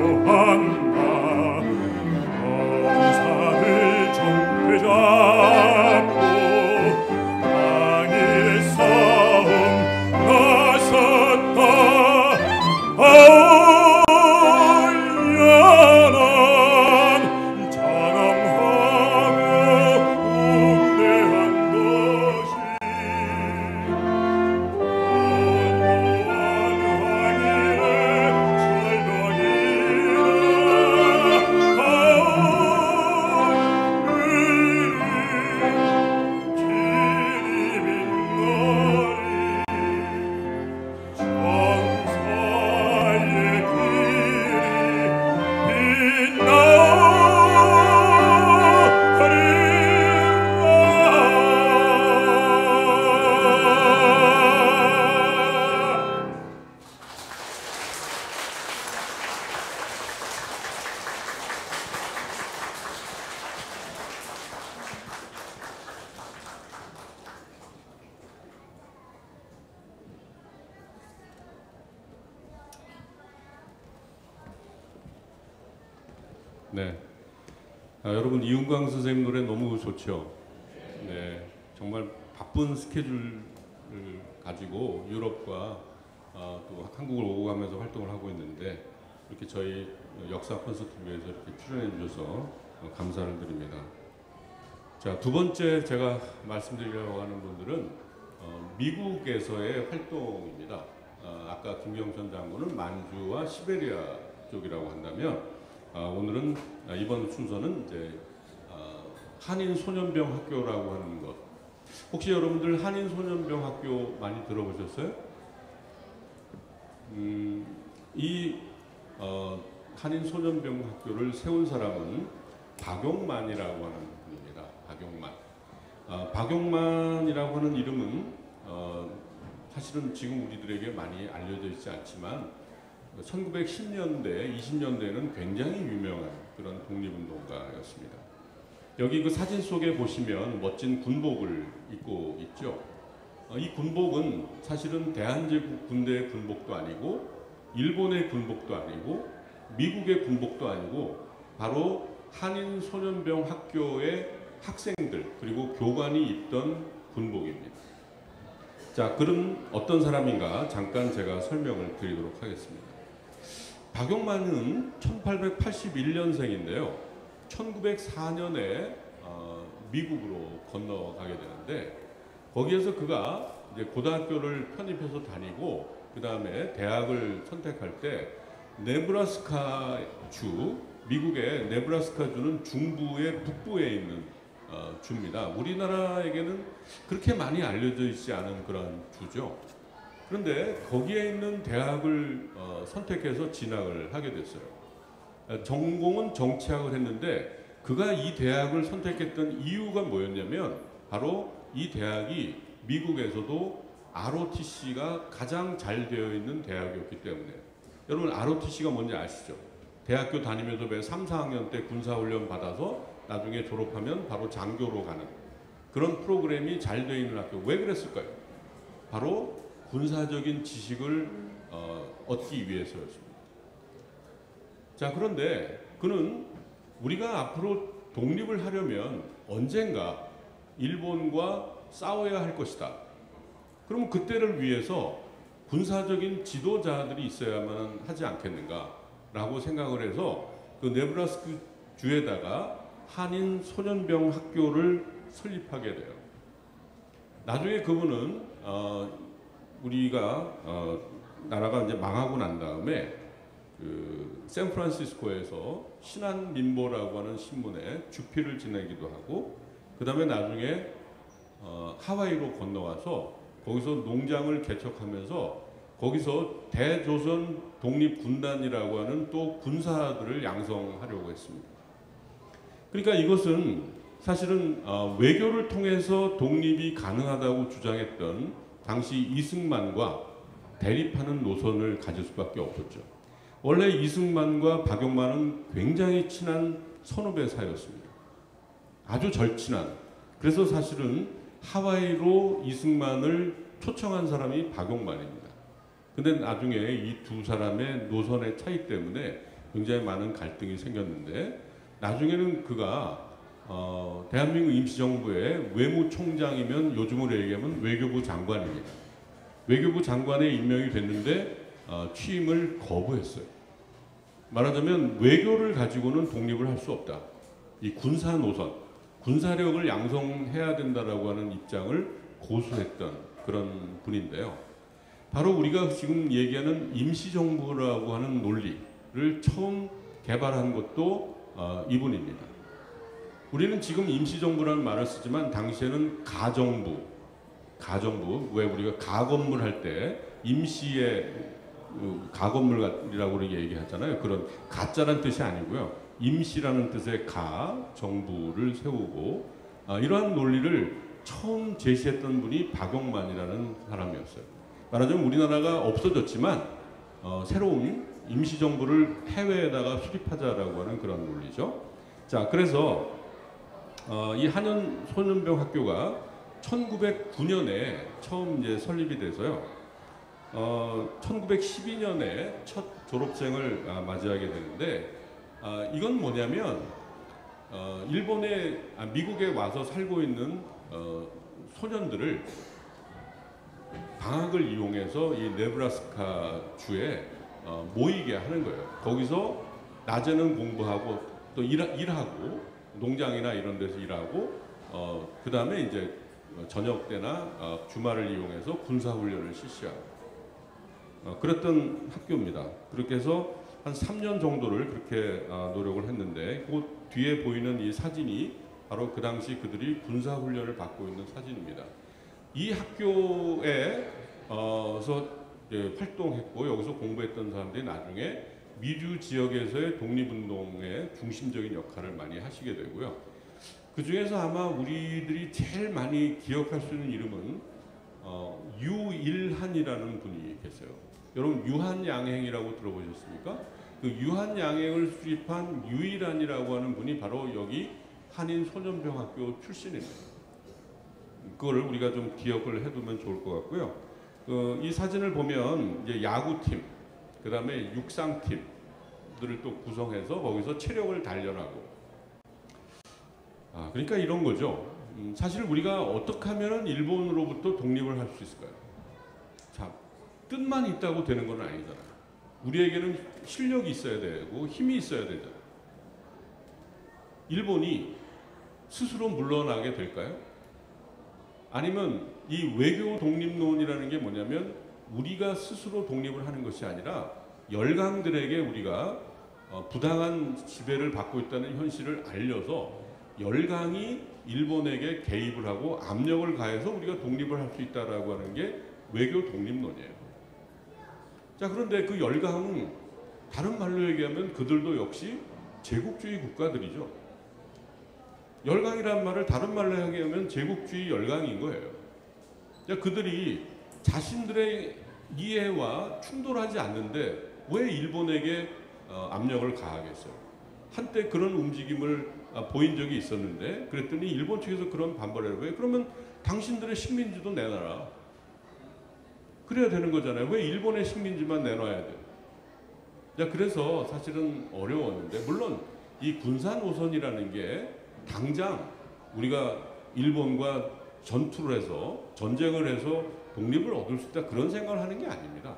보여한다. 감사를 정회자 네. 여러분 이은광 선생님 노래 너무 좋죠. 네, 정말 바쁜 스케줄을 가지고 유럽과 또 한국을 오고 가면서 활동을 하고 있는데 이렇게 저희 역사 콘서트를 위해서 이렇게 출연해 주셔서 감사를 드립니다. 자, 두 번째 제가 말씀드리려고 하는 분들은 미국에서의 활동입니다. 아까 김경천 장군은 만주와 시베리아 쪽이라고 한다면 오늘은 이번 순서는 이제 한인 소년병 학교라고 하는 것. 혹시 여러분들 한인 소년병 학교 많이 들어보셨어요? 이 한인 소년병 학교를 세운 사람은 박용만이라고 하는 분입니다. 박용만. 박용만이라고 하는 이름은 사실은 지금 우리들에게 많이 알려져 있지 않지만 1910년대, 20년대에는 굉장히 유명한 그런 독립운동가였습니다. 여기 그 사진 속에 보시면 멋진 군복을 입고 있죠. 이 군복은 사실은 대한제국 군대의 군복도 아니고 일본의 군복도 아니고 미국의 군복도 아니고 바로 한인 소년병 학교의 학생들 그리고 교관이 입던 군복입니다. 자, 그럼 어떤 사람인가 잠깐 제가 설명을 드리도록 하겠습니다. 박용만은 1881년생인데요. 1904년에 미국으로 건너가게 되는데 거기에서 그가 이제 고등학교를 편입해서 다니고 그 다음에 대학을 선택할 때 네브라스카주, 미국의 네브라스카주는 중부의 북부에 있는 주입니다. 우리나라에게는 그렇게 많이 알려져 있지 않은 그런 주죠. 그런데 거기에 있는 대학을 선택해서 진학을 하게 됐어요. 전공은 정치학을 했는데 그가 이 대학을 선택했던 이유가 뭐였냐면 바로 이 대학이 미국에서도 ROTC가 가장 잘 되어 있는 대학이었기 때문에. 여러분 ROTC가 뭔지 아시죠? 대학교 다니면서 왜 3, 4학년 때 군사훈련 받아서 나중에 졸업하면 바로 장교로 가는 그런 프로그램이 잘 되어 있는 학교. 왜 그랬을까요? 바로 군사적인 지식을 얻기 위해서였습니다. 자, 그런데 그는 우리가 앞으로 독립을 하려면 언젠가 일본과 싸워야 할 것이다. 그러면 그때를 위해서 군사적인 지도자들이 있어야만 하지 않겠는가라고 생각을 해서 그 네브라스카 주에다가 한인 소년병 학교를 설립하게 돼요. 나중에 그분은 우리가 나라가 이제 망하고 난 다음에 그 샌프란시스코에서 신한민보라고 하는 신문에 주필을 지내기도 하고 그 다음에 나중에 하와이로 건너와서 거기서 농장을 개척하면서 거기서 대조선 독립군단이라고 하는 또 군사들을 양성하려고 했습니다. 그러니까 이것은 사실은 외교를 통해서 독립이 가능하다고 주장했던 당시 이승만과 대립하는 노선을 가질 수밖에 없었죠. 원래 이승만과 박용만은 굉장히 친한 선후배 사이였습니다. 아주 절친한. 그래서 사실은 하와이로 이승만을 초청한 사람이 박용만입니다. 근데 나중에 이 두 사람의 노선의 차이 때문에 굉장히 많은 갈등이 생겼는데 나중에는 그가 대한민국 임시정부의 외무총장이면 요즘으로 얘기하면 외교부 장관입니다. 외교부 장관에 임명이 됐는데 취임을 거부했어요. 말하자면 외교를 가지고는 독립을 할 수 없다. 이 군사 노선, 군사력을 양성해야 된다라고 하는 입장을 고수했던 그런 분인데요. 바로 우리가 지금 얘기하는 임시정부라고 하는 논리를 처음 개발한 것도 이분입니다. 우리는 지금 임시정부라는 말을 쓰지만 당시에는 가정부, 왜 우리가 가건물 할 때 임시의 가건물이라고 얘기하잖아요. 그런 가짜란 뜻이 아니고요. 임시라는 뜻의 정부를 세우고 이러한 논리를 처음 제시했던 분이 박용만이라는 사람이었어요. 말하자면 우리나라가 없어졌지만 새로운 임시정부를 해외에다가 수립하자라고 하는 그런 논리죠. 자, 그래서 이 한인 소년병 학교가 1909년에 처음 이제 설립이 돼서요. 1912년에 첫 졸업생을 맞이하게 되는데 이건 뭐냐면 미국에 와서 살고 있는 소년들을 방학을 이용해서 이 네브라스카 주에 모이게 하는 거예요. 거기서 낮에는 공부하고 또 일하고 농장이나 이런 데서 일하고 그 다음에 이제 저녁 때나 주말을 이용해서 군사훈련을 실시하고 그랬던 학교입니다. 그렇게 해서 한 3년 정도를 그렇게 노력을 했는데 그 뒤에 보이는 이 사진이 바로 그 당시 그들이 군사훈련을 받고 있는 사진입니다. 이 학교에서 활동했고 여기서 공부했던 사람들이 나중에 미주 지역에서의 독립운동의 중심적인 역할을 많이 하시게 되고요. 그 중에서 아마 우리들이 제일 많이 기억할 수 있는 이름은 유일한이라는 분이 계세요. 여러분 유한양행이라고 들어보셨습니까? 그 유한양행을 수립한 유일한이라고 하는 분이 바로 여기 한인소년병학교 출신입니다. 그거를 우리가 좀 기억을 해두면 좋을 것 같고요. 이 사진을 보면 이제 야구팀, 그 다음에 육상팀들을 또 구성해서 거기서 체력을 단련하고 그러니까 이런 거죠. 사실 우리가 어떻게 하면 일본으로부터 독립을 할 수 있을까요? 자, 뜻만 있다고 되는 건 아니잖아요. 우리에게는 실력이 있어야 되고 힘이 있어야 되잖아요. 일본이 스스로 물러나게 될까요? 아니면 이 외교 독립론이라는 게 뭐냐면 우리가 스스로 독립을 하는 것이 아니라 열강들에게 우리가 부당한 지배를 받고 있다는 현실을 알려서 열강이 일본에게 개입을 하고 압력을 가해서 우리가 독립을 할 수 있다라고 하는 게 외교 독립론이에요. 자, 그런데 그 열강은 다른 말로 얘기하면 그들도 역시 제국주의 국가들이죠. 열강이란 말을 다른 말로 얘기하면 제국주의 열강인 거예요. 자, 그들이 자신들의 이해와 충돌하지 않는데 왜 일본에게 압력을 가하겠어요? 한때 그런 움직임을 보인 적이 있었는데 그랬더니 일본 측에서 그런 반발을 왜? 그러면 당신들의 식민지도 내놔라. 그래야 되는 거잖아요. 왜 일본의 식민지만 내놔야 돼요? 자, 그래서 사실은 어려웠는데 물론 이 군사 노선이라는 게 당장 우리가 일본과 전투를 해서 전쟁을 해서 독립을 얻을 수 있다 그런 생각을 하는 게 아닙니다.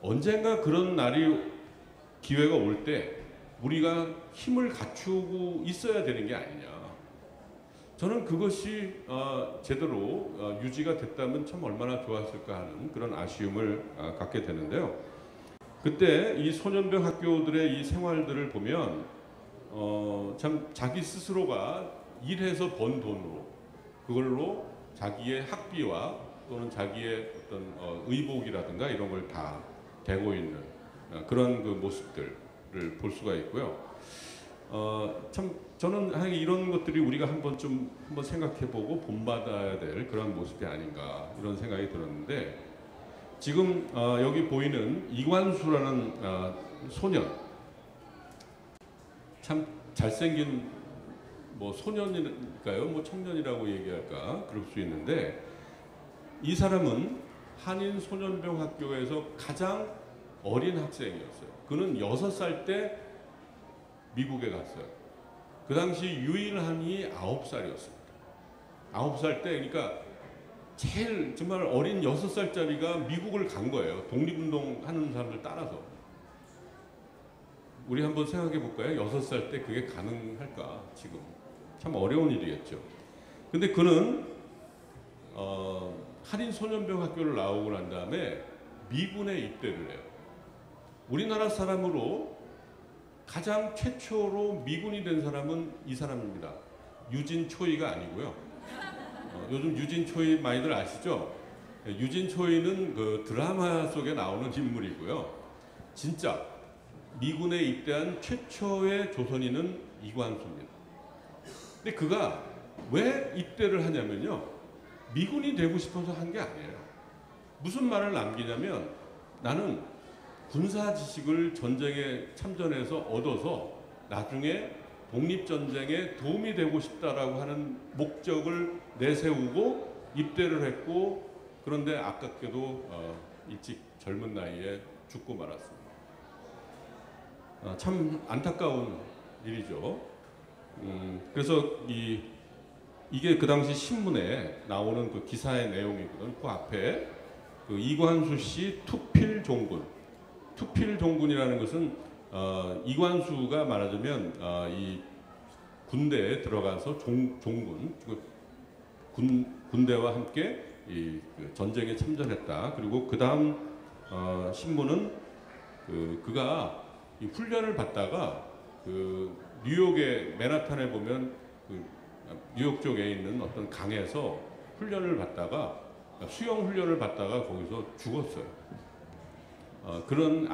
언젠가 그런 날이 기회가 올 때 우리가 힘을 갖추고 있어야 되는 게 아니냐. 저는 그것이 제대로 유지가 됐다면 참 얼마나 좋았을까 하는 그런 아쉬움을 갖게 되는데요. 그때 이 소년병 학교들의 이 생활들을 보면 참 자기 스스로가 일해서 번 돈으로 그걸로 자기의 학비와 또는 자기의 어떤 의복이라든가 이런 걸 다 대고 있는 그런 그 모습들을 볼 수가 있고요. 참 저는 이런 것들이 우리가 한번 생각해보고 본받아야 될 그런 모습이 아닌가 이런 생각이 들었는데 지금 여기 보이는 이관수라는 소년 참 잘생긴 뭐 소년일까요? 뭐 청년이라고 얘기할까 그럴 수 있는데 이 사람은 한인 소년병 학교에서 가장 어린 학생이었어요. 그는 6살 때 미국에 갔어요. 그 당시 유일한이 9살이었습니다. 9살 때 그러니까 제일 정말 어린 6살짜리가 미국을 간 거예요. 독립운동 하는 사람들 따라서. 우리 한번 생각해 볼까요? 6살 때 그게 가능할까? 지금 참 어려운 일이겠죠. 근데 그는 한인 소년병 학교를 나오고 난 다음에 미군에 입대를 해요. 우리나라 사람으로 가장 최초로 미군이 된 사람은 이 사람입니다. 유진 초이가 아니고요. 요즘 유진 초이 많이들 아시죠? 유진 초이는 그 드라마 속에 나오는 인물이고요. 진짜 미군에 입대한 최초의 조선인은 이관수입니다. 근데 그가 왜 입대를 하냐면요. 미군이 되고 싶어서 한 게 아니에요. 무슨 말을 남기냐면 나는 군사 지식을 전쟁에 참전해서 얻어서 나중에 독립전쟁에 도움이 되고 싶다라고 하는 목적을 내세우고 입대를 했고 그런데 아깝게도 일찍 젊은 나이에 죽고 말았습니다. 참 안타까운 일이죠. 그래서 이게 그 당시 신문에 나오는 그 기사의 내용이거든. 그 앞에 그 이관수 씨 투필 종군. 투필 종군이라는 것은 이관수가 말하자면 이 군대에 들어가서 종군, 군대와 함께 그 전쟁에 참전했다. 그리고 그 다음 신문은 그가 이 훈련을 받다가 그 뉴욕의 맨하탄에 보면 그 뉴욕 쪽에 있는 어떤 강에서 훈련을 받다가 수영 훈련을 받다가 거기서 죽었어요. 그런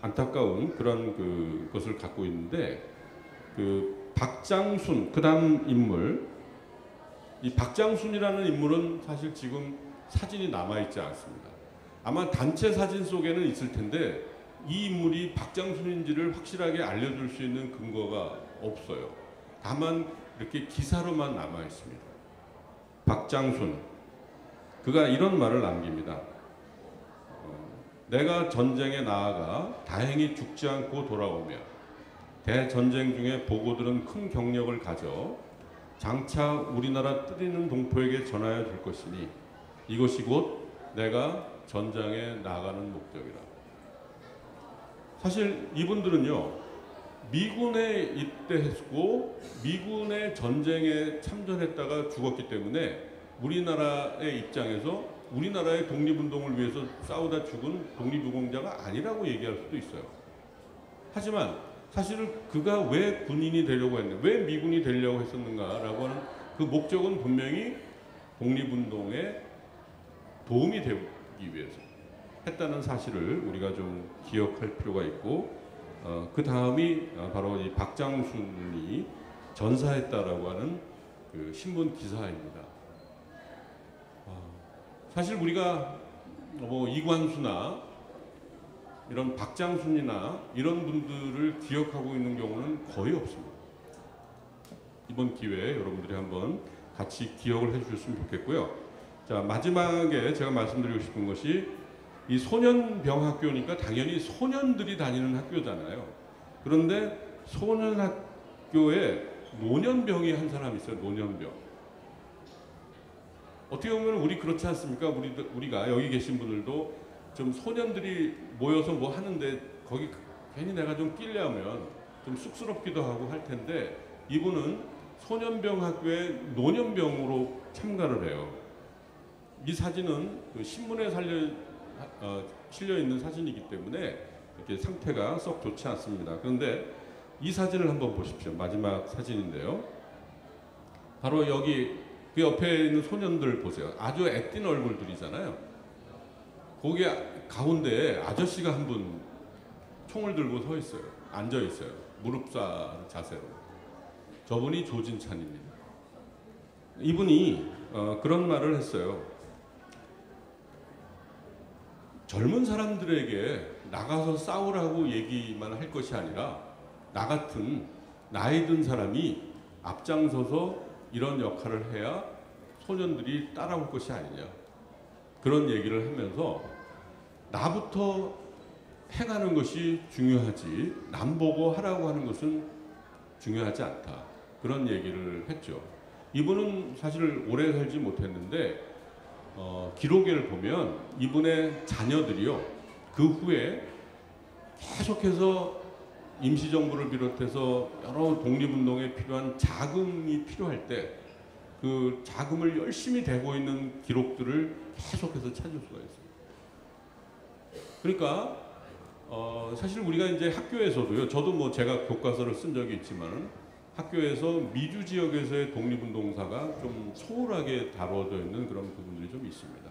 안타까운 그런 것을 갖고 있는데 그 박장순 그다음 인물 이 박장순이라는 인물은 사실 지금 사진이 남아 있지 않습니다. 아마 단체 사진 속에는 있을 텐데 이 인물이 박장순인지를 확실하게 알려줄 수 있는 근거가 없어요. 다만 이렇게 기사로만 남아 있습니다. 박장순 그가 이런 말을 남깁니다. 내가 전쟁에 나아가 다행히 죽지 않고 돌아오며 대전쟁 중에 보고들은 큰 경력을 가져 장차 우리나라 뜨리는 동포에게 전하여 줄 것이니 이것이 곧 내가 전장에 나가는 목적이라. 사실 이분들은요 미군에 입대했고 미군의 전쟁에 참전했다가 죽었기 때문에 우리나라의 입장에서 우리나라의 독립운동을 위해서 싸우다 죽은 독립유공자가 아니라고 얘기할 수도 있어요. 하지만 사실은 그가 왜 군인이 되려고 했는가, 왜 미군이 되려고 했었는가라고 하는 그 목적은 분명히 독립운동에 도움이 되기 위해서 했다는 사실을 우리가 좀 기억할 필요가 있고 그 다음이 바로 이 박장순이 전사했다라고 하는 그 신문 기사입니다. 사실 우리가 뭐 이관수나 이런 박장순이나 이런 분들을 기억하고 있는 경우는 거의 없습니다. 이번 기회에 여러분들이 한번 같이 기억을 해주셨으면 좋겠고요. 자, 마지막에 제가 말씀드리고 싶은 것이 이 소년병학교니까 당연히 소년들이 다니는 학교잖아요. 그런데 소년학교에 노년병이 한 사람 있어요. 노년병. 어떻게 보면 우리 그렇지 않습니까? 우리가 여기 계신 분들도 좀 소년들이 모여서 뭐 하는데 거기 괜히 내가 좀 끼려면 좀 쑥스럽기도 하고 할 텐데 이분은 소년병학교에 노년병으로 참가를 해요. 이 사진은 그 신문에 실려 있는 사진이기 때문에 이렇게 상태가 썩 좋지 않습니다. 그런데 이 사진을 한번 보십시오. 마지막 사진인데요. 바로 여기 그 옆에 있는 소년들 보세요. 아주 애띤 얼굴들이잖아요. 거기 가운데에 아저씨가 한 분 총을 들고 서 있어요. 앉아 있어요. 무릎 꿇은 자세로. 저분이 조진찬입니다. 이분이 그런 말을 했어요. 젊은 사람들에게 나가서 싸우라고 얘기만 할 것이 아니라 나 같은 나이 든 사람이 앞장서서 이런 역할을 해야 소년들이 따라올 것이 아니냐. 그런 얘기를 하면서 나부터 행하는 것이 중요하지 남 보고 하라고 하는 것은 중요하지 않다. 그런 얘기를 했죠. 이분은 사실 오래 살지 못했는데 기록을 보면 이분의 자녀들이요. 그 후에 계속해서 임시정부를 비롯해서 여러 독립운동에 필요한 자금이 필요할 때 그 자금을 열심히 대고 있는 기록들을 계속해서 찾을 수가 있어요. 그러니까 사실 우리가 이제 학교에서도요. 저도 뭐 제가 교과서를 쓴 적이 있지만 학교에서 미주 지역에서의 독립운동사가 좀 소홀하게 다뤄져 있는 그런 부분들이 좀 있습니다.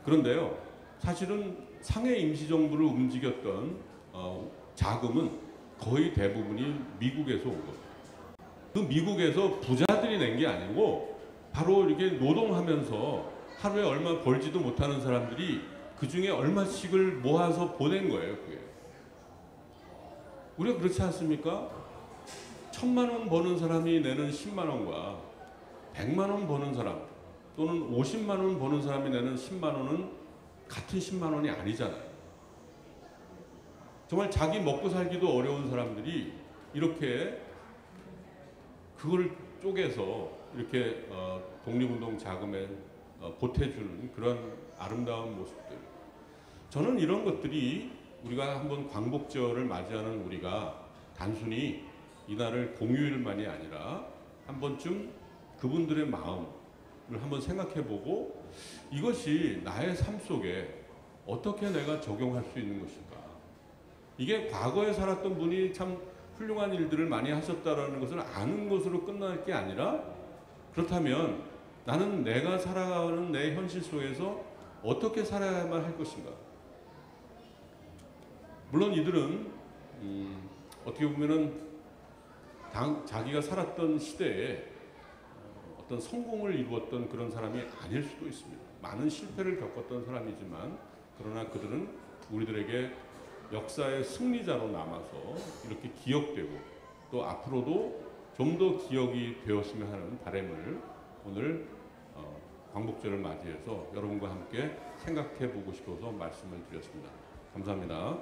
그런데요. 사실은 상해 임시정부를 움직였던 자금은 거의 대부분이 미국에서 온 겁니다. 그 미국에서 부자들이 낸 게 아니고 바로 이렇게 노동하면서 하루에 얼마 벌지도 못하는 사람들이 그 중에 얼마씩을 모아서 보낸 거예요. 그게. 우리가 그렇지 않습니까? 1000만 원 버는 사람이 내는 10만 원과 100만 원 버는 사람 또는 50만 원 버는 사람이 내는 10만 원은 같은 10만 원이 아니잖아요. 정말 자기 먹고 살기도 어려운 사람들이 이렇게 그걸 쪼개서 이렇게 독립운동 자금에 보태주는 그런 아름다운 모습들. 저는 이런 것들이 우리가 한번 광복절을 맞이하는 우리가 단순히 이날을 공휴일만이 아니라 한 번쯤 그분들의 마음을 한번 생각해보고 이것이 나의 삶 속에 어떻게 내가 적용할 수 있는 것인가. 이게 과거에 살았던 분이 참 훌륭한 일들을 많이 하셨다라는 것을 아는 것으로 끝날 게 아니라 그렇다면 나는 내가 살아가는 내 현실 속에서 어떻게 살아야만 할 것인가. 물론 이들은 어떻게 보면은 자기가 살았던 시대에 어떤 성공을 이루었던 그런 사람이 아닐 수도 있습니다. 많은 실패를 겪었던 사람이지만 그러나 그들은 우리들에게 역사의 승리자로 남아서 이렇게 기억되고 또 앞으로도 좀 더 기억이 되었으면 하는 바람을 오늘 광복절을 맞이해서 여러분과 함께 생각해 보고 싶어서 말씀을 드렸습니다. 감사합니다.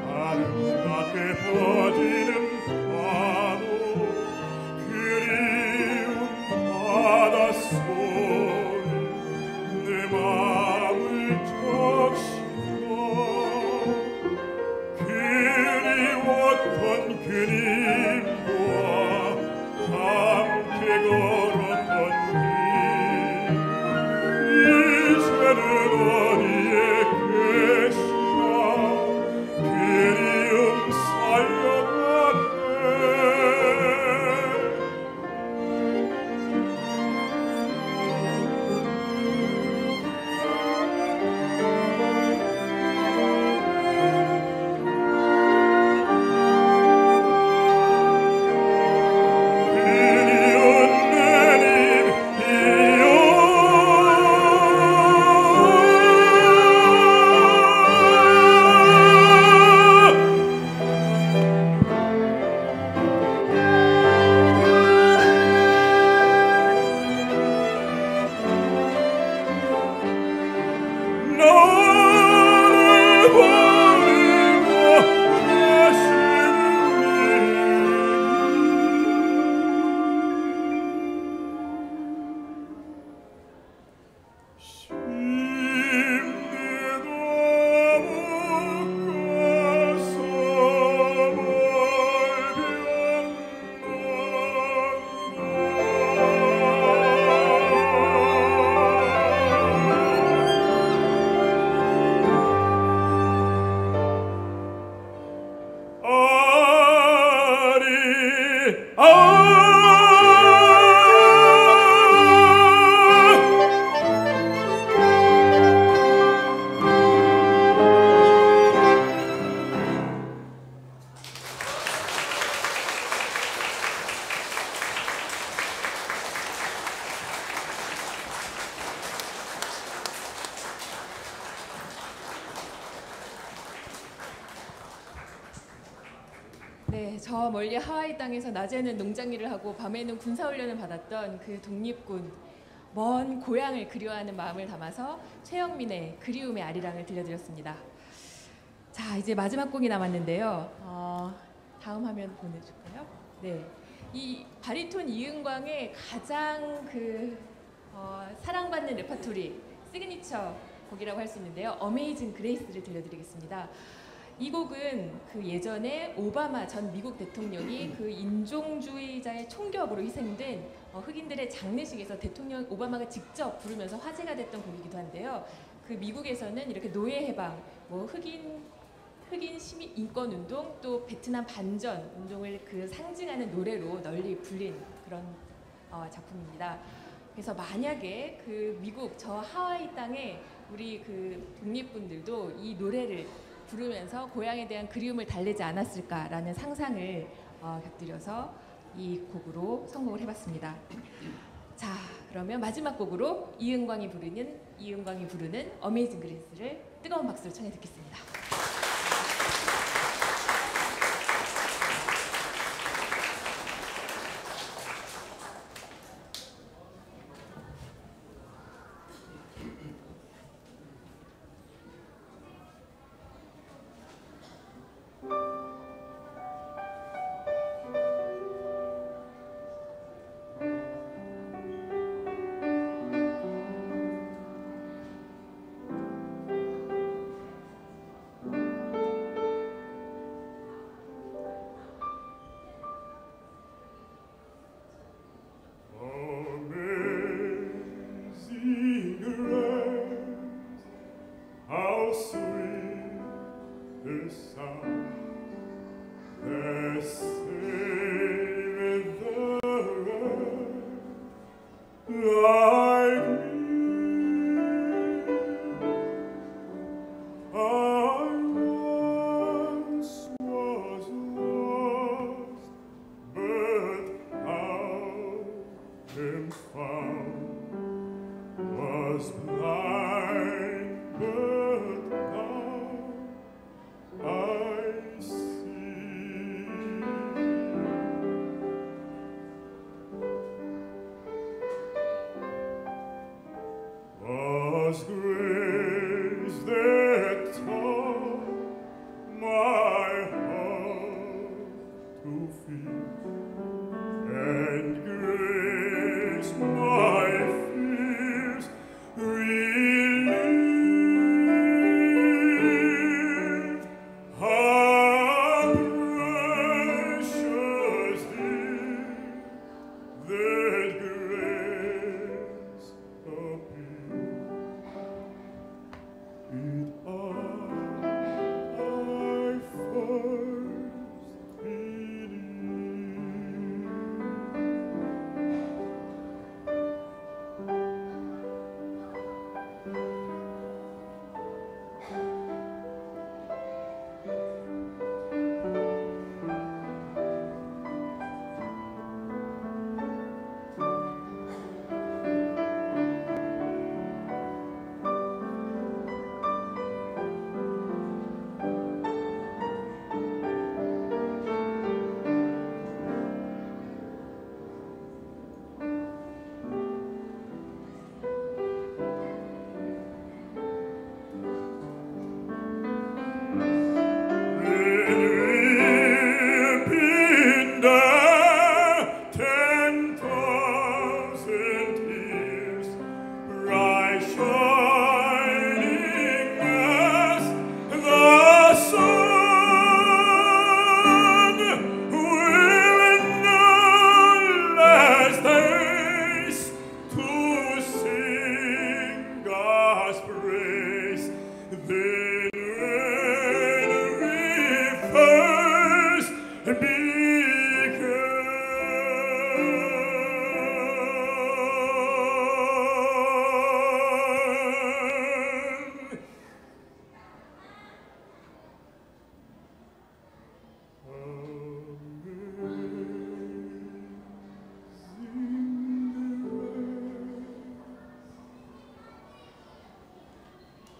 아름답게 퍼지는 네, 저 멀리 하와이 땅에서 낮에는 농장 일을 하고 밤에는 군사 훈련을 받았던 그 독립군, 먼 고향을 그리워하는 마음을 담아서 최영민의 그리움의 아리랑을 들려드렸습니다. 자, 이제 마지막 곡이 남았는데요. 다음 화면 보내줄까요? 네, 이 바리톤 이은광의 가장 사랑받는 레퍼토리 시그니처 곡이라고 할 수 있는데요. 어메이징 그레이스를 들려드리겠습니다. 이 곡은 그 예전에 오바마 전 미국 대통령이 그 인종주의자의 총격으로 희생된 흑인들의 장례식에서 대통령 오바마가 직접 부르면서 화제가 됐던 곡이기도 한데요. 그 미국에서는 이렇게 노예 해방, 흑인 시민 인권 운동, 또 베트남 반전 운동을 그 상징하는 노래로 널리 불린 그런 작품입니다. 그래서 만약에 그 미국 저 하와이 땅에 우리 그 독립군들도 이 노래를 부르면서 고향에 대한 그리움을 달래지 않았을까라는 상상을 곁들여서 이 곡으로 선곡을 해봤습니다. 자, 그러면 마지막 곡으로 이은광이 부르는 어메이징 그레이스를 뜨거운 박수로 청해 듣겠습니다.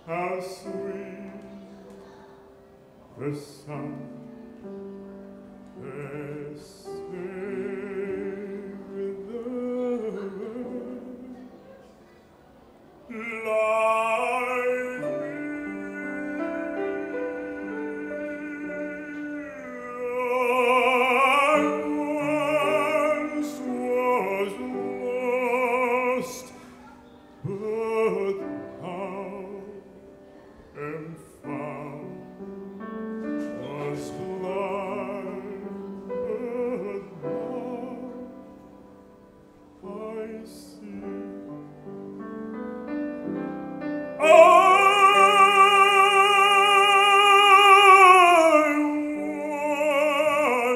how sweet the sound they sing with the light. I once was lost, but now am found. Was blind, but now I see. I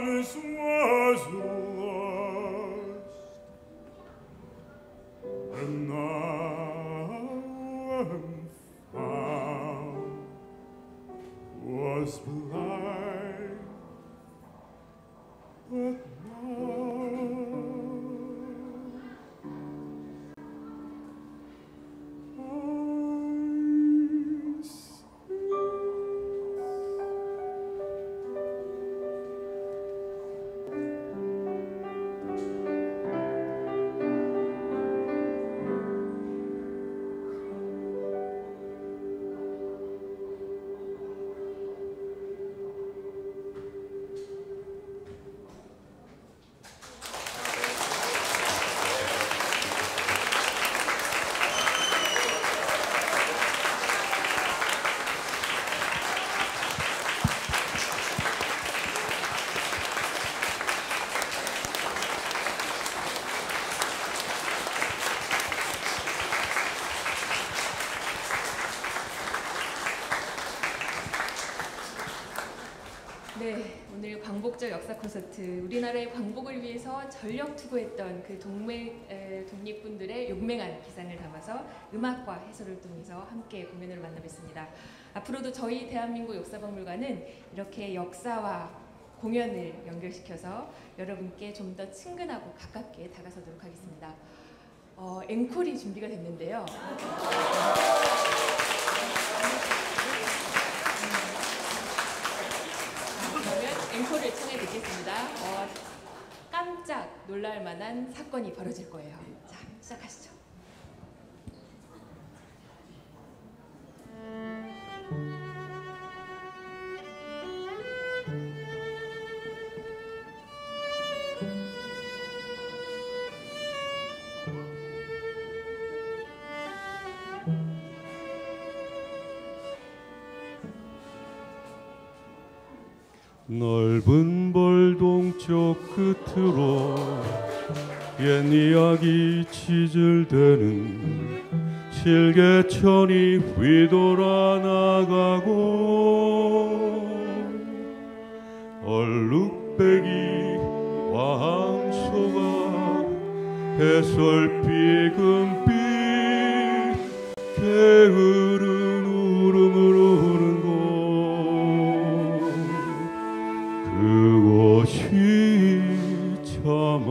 once was lost, and now am found. Was blind, but now I see. 네, 오늘 광복절 역사 콘서트, 우리나라의 광복을 위해서 전력 투구했던 그 독립군들의 용맹한 기상을 담아서 음악과 해설을 통해서 함께 공연을 만나뵀습니다. 앞으로도 저희 대한민국 역사박물관은 이렇게 역사와 공연을 연결시켜서 여러분께 좀 더 친근하고 가깝게 다가서도록 하겠습니다. 앵콜이 준비가 됐는데요. 앵콜을 청해 듣겠습니다. 깜짝 놀랄 만한 사건이 벌어질 거예요. 자, 시작하시죠. 넓은 벌동쪽 끝으로 옛 이야기 치질대는 실개천이 휘돌아 나가고 얼룩배기 왕소가 해설비 금빛 게으른 울음을 우는 곳 그곳이 차마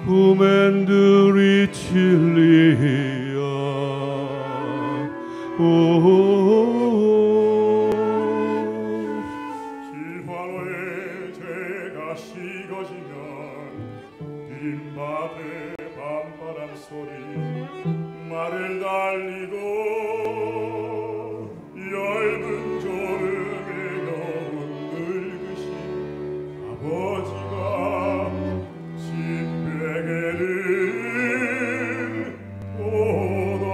구맨들이 진리야. 실화로에 재가 식어지면 빈밭에 밤바람 소리 말을 달리고 얇은 졸음에 겨운 늙으신 아버지가 집베개를 오다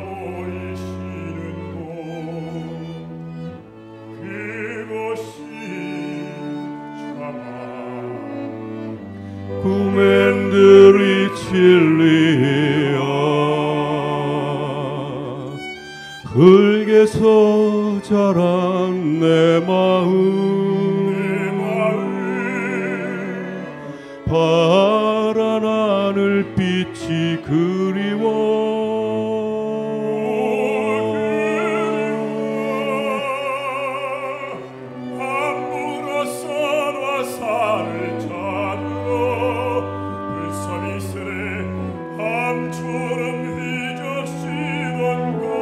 보이시는 곳 그것이 차마 구맨들이 진리야. 흙에서 자란 내 마음 파란 하늘빛이 그리워. 함부로 써놔 산을 찾으러 불섬 이슬에 함처럼 휘적시던 곳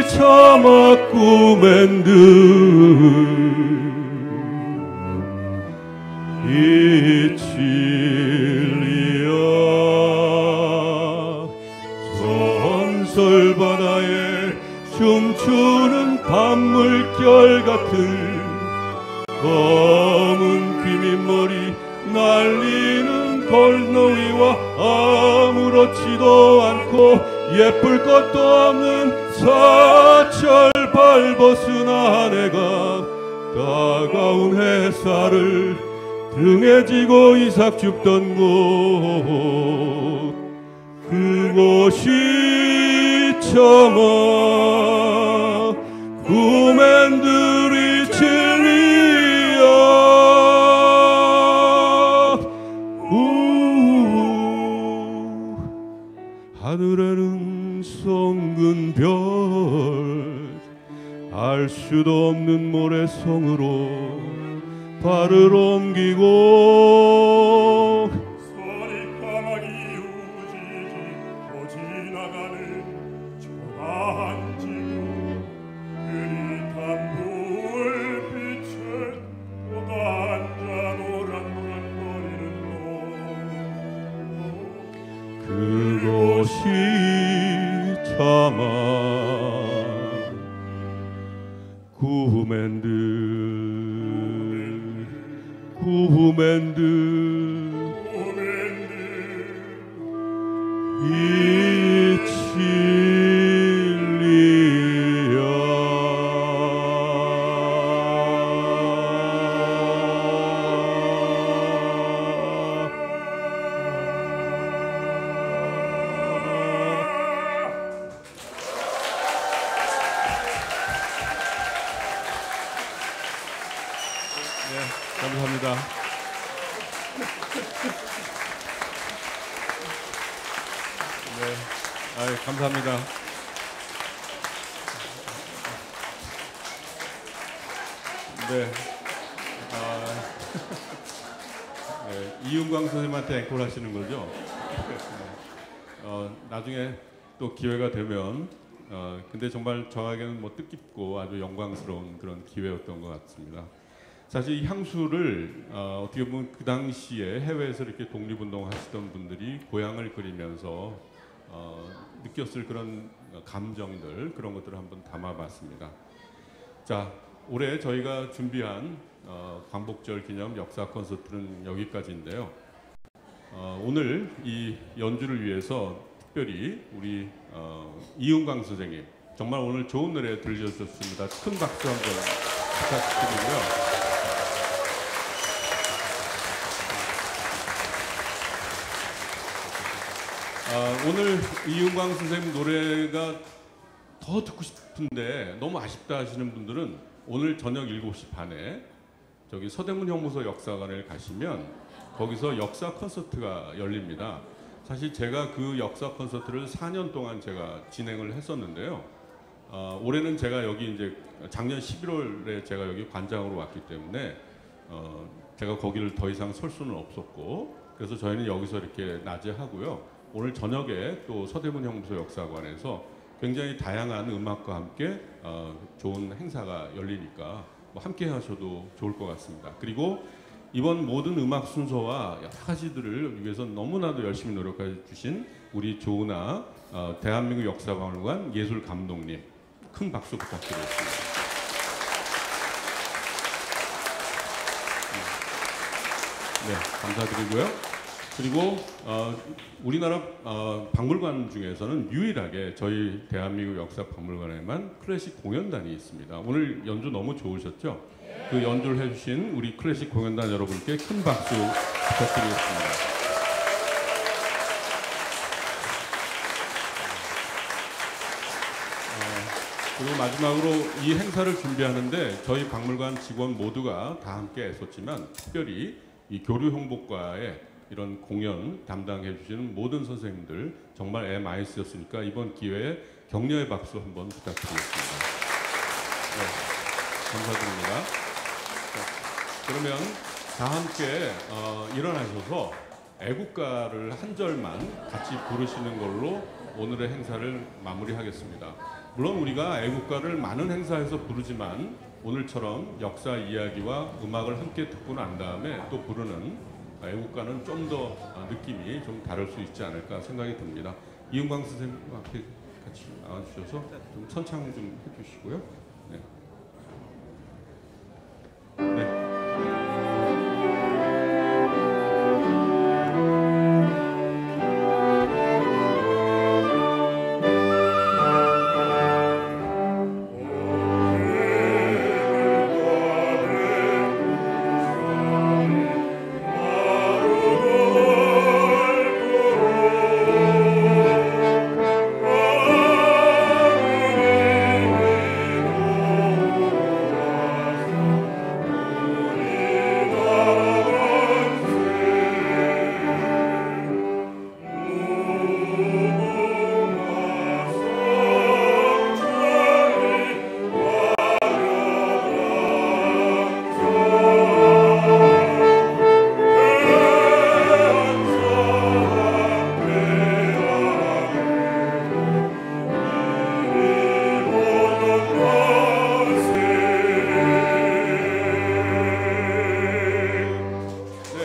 참아 꿈엔 듯 이 진리야 전설 바다에 춤추는 밤물결 같은 검은 귀밑머리 날리는 걸너위와 아무렇지도 않고 예쁠 것도 없는 사철 발벗은 아내가 따가운 햇살을 등에 지고 이삭 줍던 곳 그곳이 참아 꿈엔들이 진리야 하늘에는 썩은 별 알 수도 없는 모래성으로 발을 옮기고 서리까마귀 우지지 또 지나가는 초라한 지구 흐릿한 불빛에 또 앉아 노란노란거리는 그곳이 참아 꿈엔 듯 이 진리야 네, 감사합니다. 네, 아유, 감사합니다. 네, 네, 이윤광 선생님한테 앵콜 하시는 거죠? 나중에 또 기회가 되면, 근데 정말 저에게는 뭐 뜻깊고 아주 영광스러운 그런 기회였던 것 같습니다. 사실 이 향수를 어떻게 보면 그 당시에 해외에서 이렇게 독립운동 하시던 분들이 고향을 그리면서 느꼈을 그런 감정들 그런 것들을 한번 담아봤습니다. 자, 올해 저희가 준비한 광복절 기념 역사 콘서트는 여기까지인데요. 오늘 이 연주를 위해서 특별히 우리 이윤광 선생님 정말 오늘 좋은 노래 들려주셨습니다. 큰 박수 한번 부탁드리고요. 오늘 이윤광 선생님 노래가 더 듣고 싶은데 너무 아쉽다 하시는 분들은 오늘 저녁 7시 반에 저기 서대문 형무소 역사관을 가시면 거기서 역사 콘서트가 열립니다. 사실 제가 그 역사 콘서트를 4년 동안 제가 진행을 했었는데요. 올해는 제가 여기 이제 작년 11월에 제가 여기 관장으로 왔기 때문에 제가 거기를 더 이상 설 수는 없었고 그래서 저희는 여기서 이렇게 낮에 하고요. 오늘 저녁에 또 서대문 형무소 역사관에서 굉장히 다양한 음악과 함께 좋은 행사가 열리니까 뭐 함께 하셔도 좋을 것 같습니다. 그리고 이번 모든 음악 순서와 여러 가지들을 위해서 너무나도 열심히 노력해 주신 우리 조은아 대한민국 역사박물관 예술 감독님 큰 박수 부탁드리겠습니다. 네, 감사드리고요. 그리고 우리나라 박물관 중에서는 유일하게 저희 대한민국 역사박물관에만 클래식 공연단이 있습니다. 오늘 연주 너무 좋으셨죠? 그 연주를 해주신 우리 클래식 공연단 여러분께 큰 박수 부탁드리겠습니다. 그리고 마지막으로 이 행사를 준비하는데 저희 박물관 직원 모두가 다 함께 애썼지만 특별히 이 교류 홍보과에 이런 공연 담당해 주시는 모든 선생님들 정말 애 많이 쓰셨으니까 이번 기회에 격려의 박수 한번 부탁드리겠습니다. 네, 감사드립니다. 자, 그러면 다 함께 일어나셔서 애국가를 한 절만 같이 부르시는 걸로 오늘의 행사를 마무리하겠습니다. 물론 우리가 애국가를 많은 행사에서 부르지만 오늘처럼 역사 이야기와 음악을 함께 듣고 난 다음에 또 부르는 애국가는 좀 더 느낌이 좀 다를 수 있지 않을까 생각이 듭니다. 이은광 선생님 앞에 같이 나와주셔서 좀 선창 좀 해주시고요. 네. 네.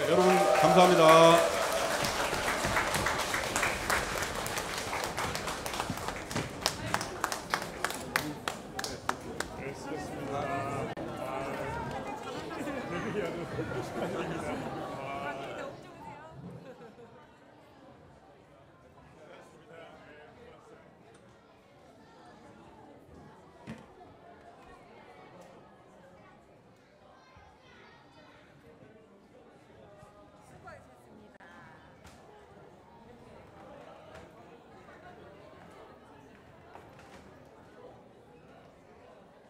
여러분 감사합니다.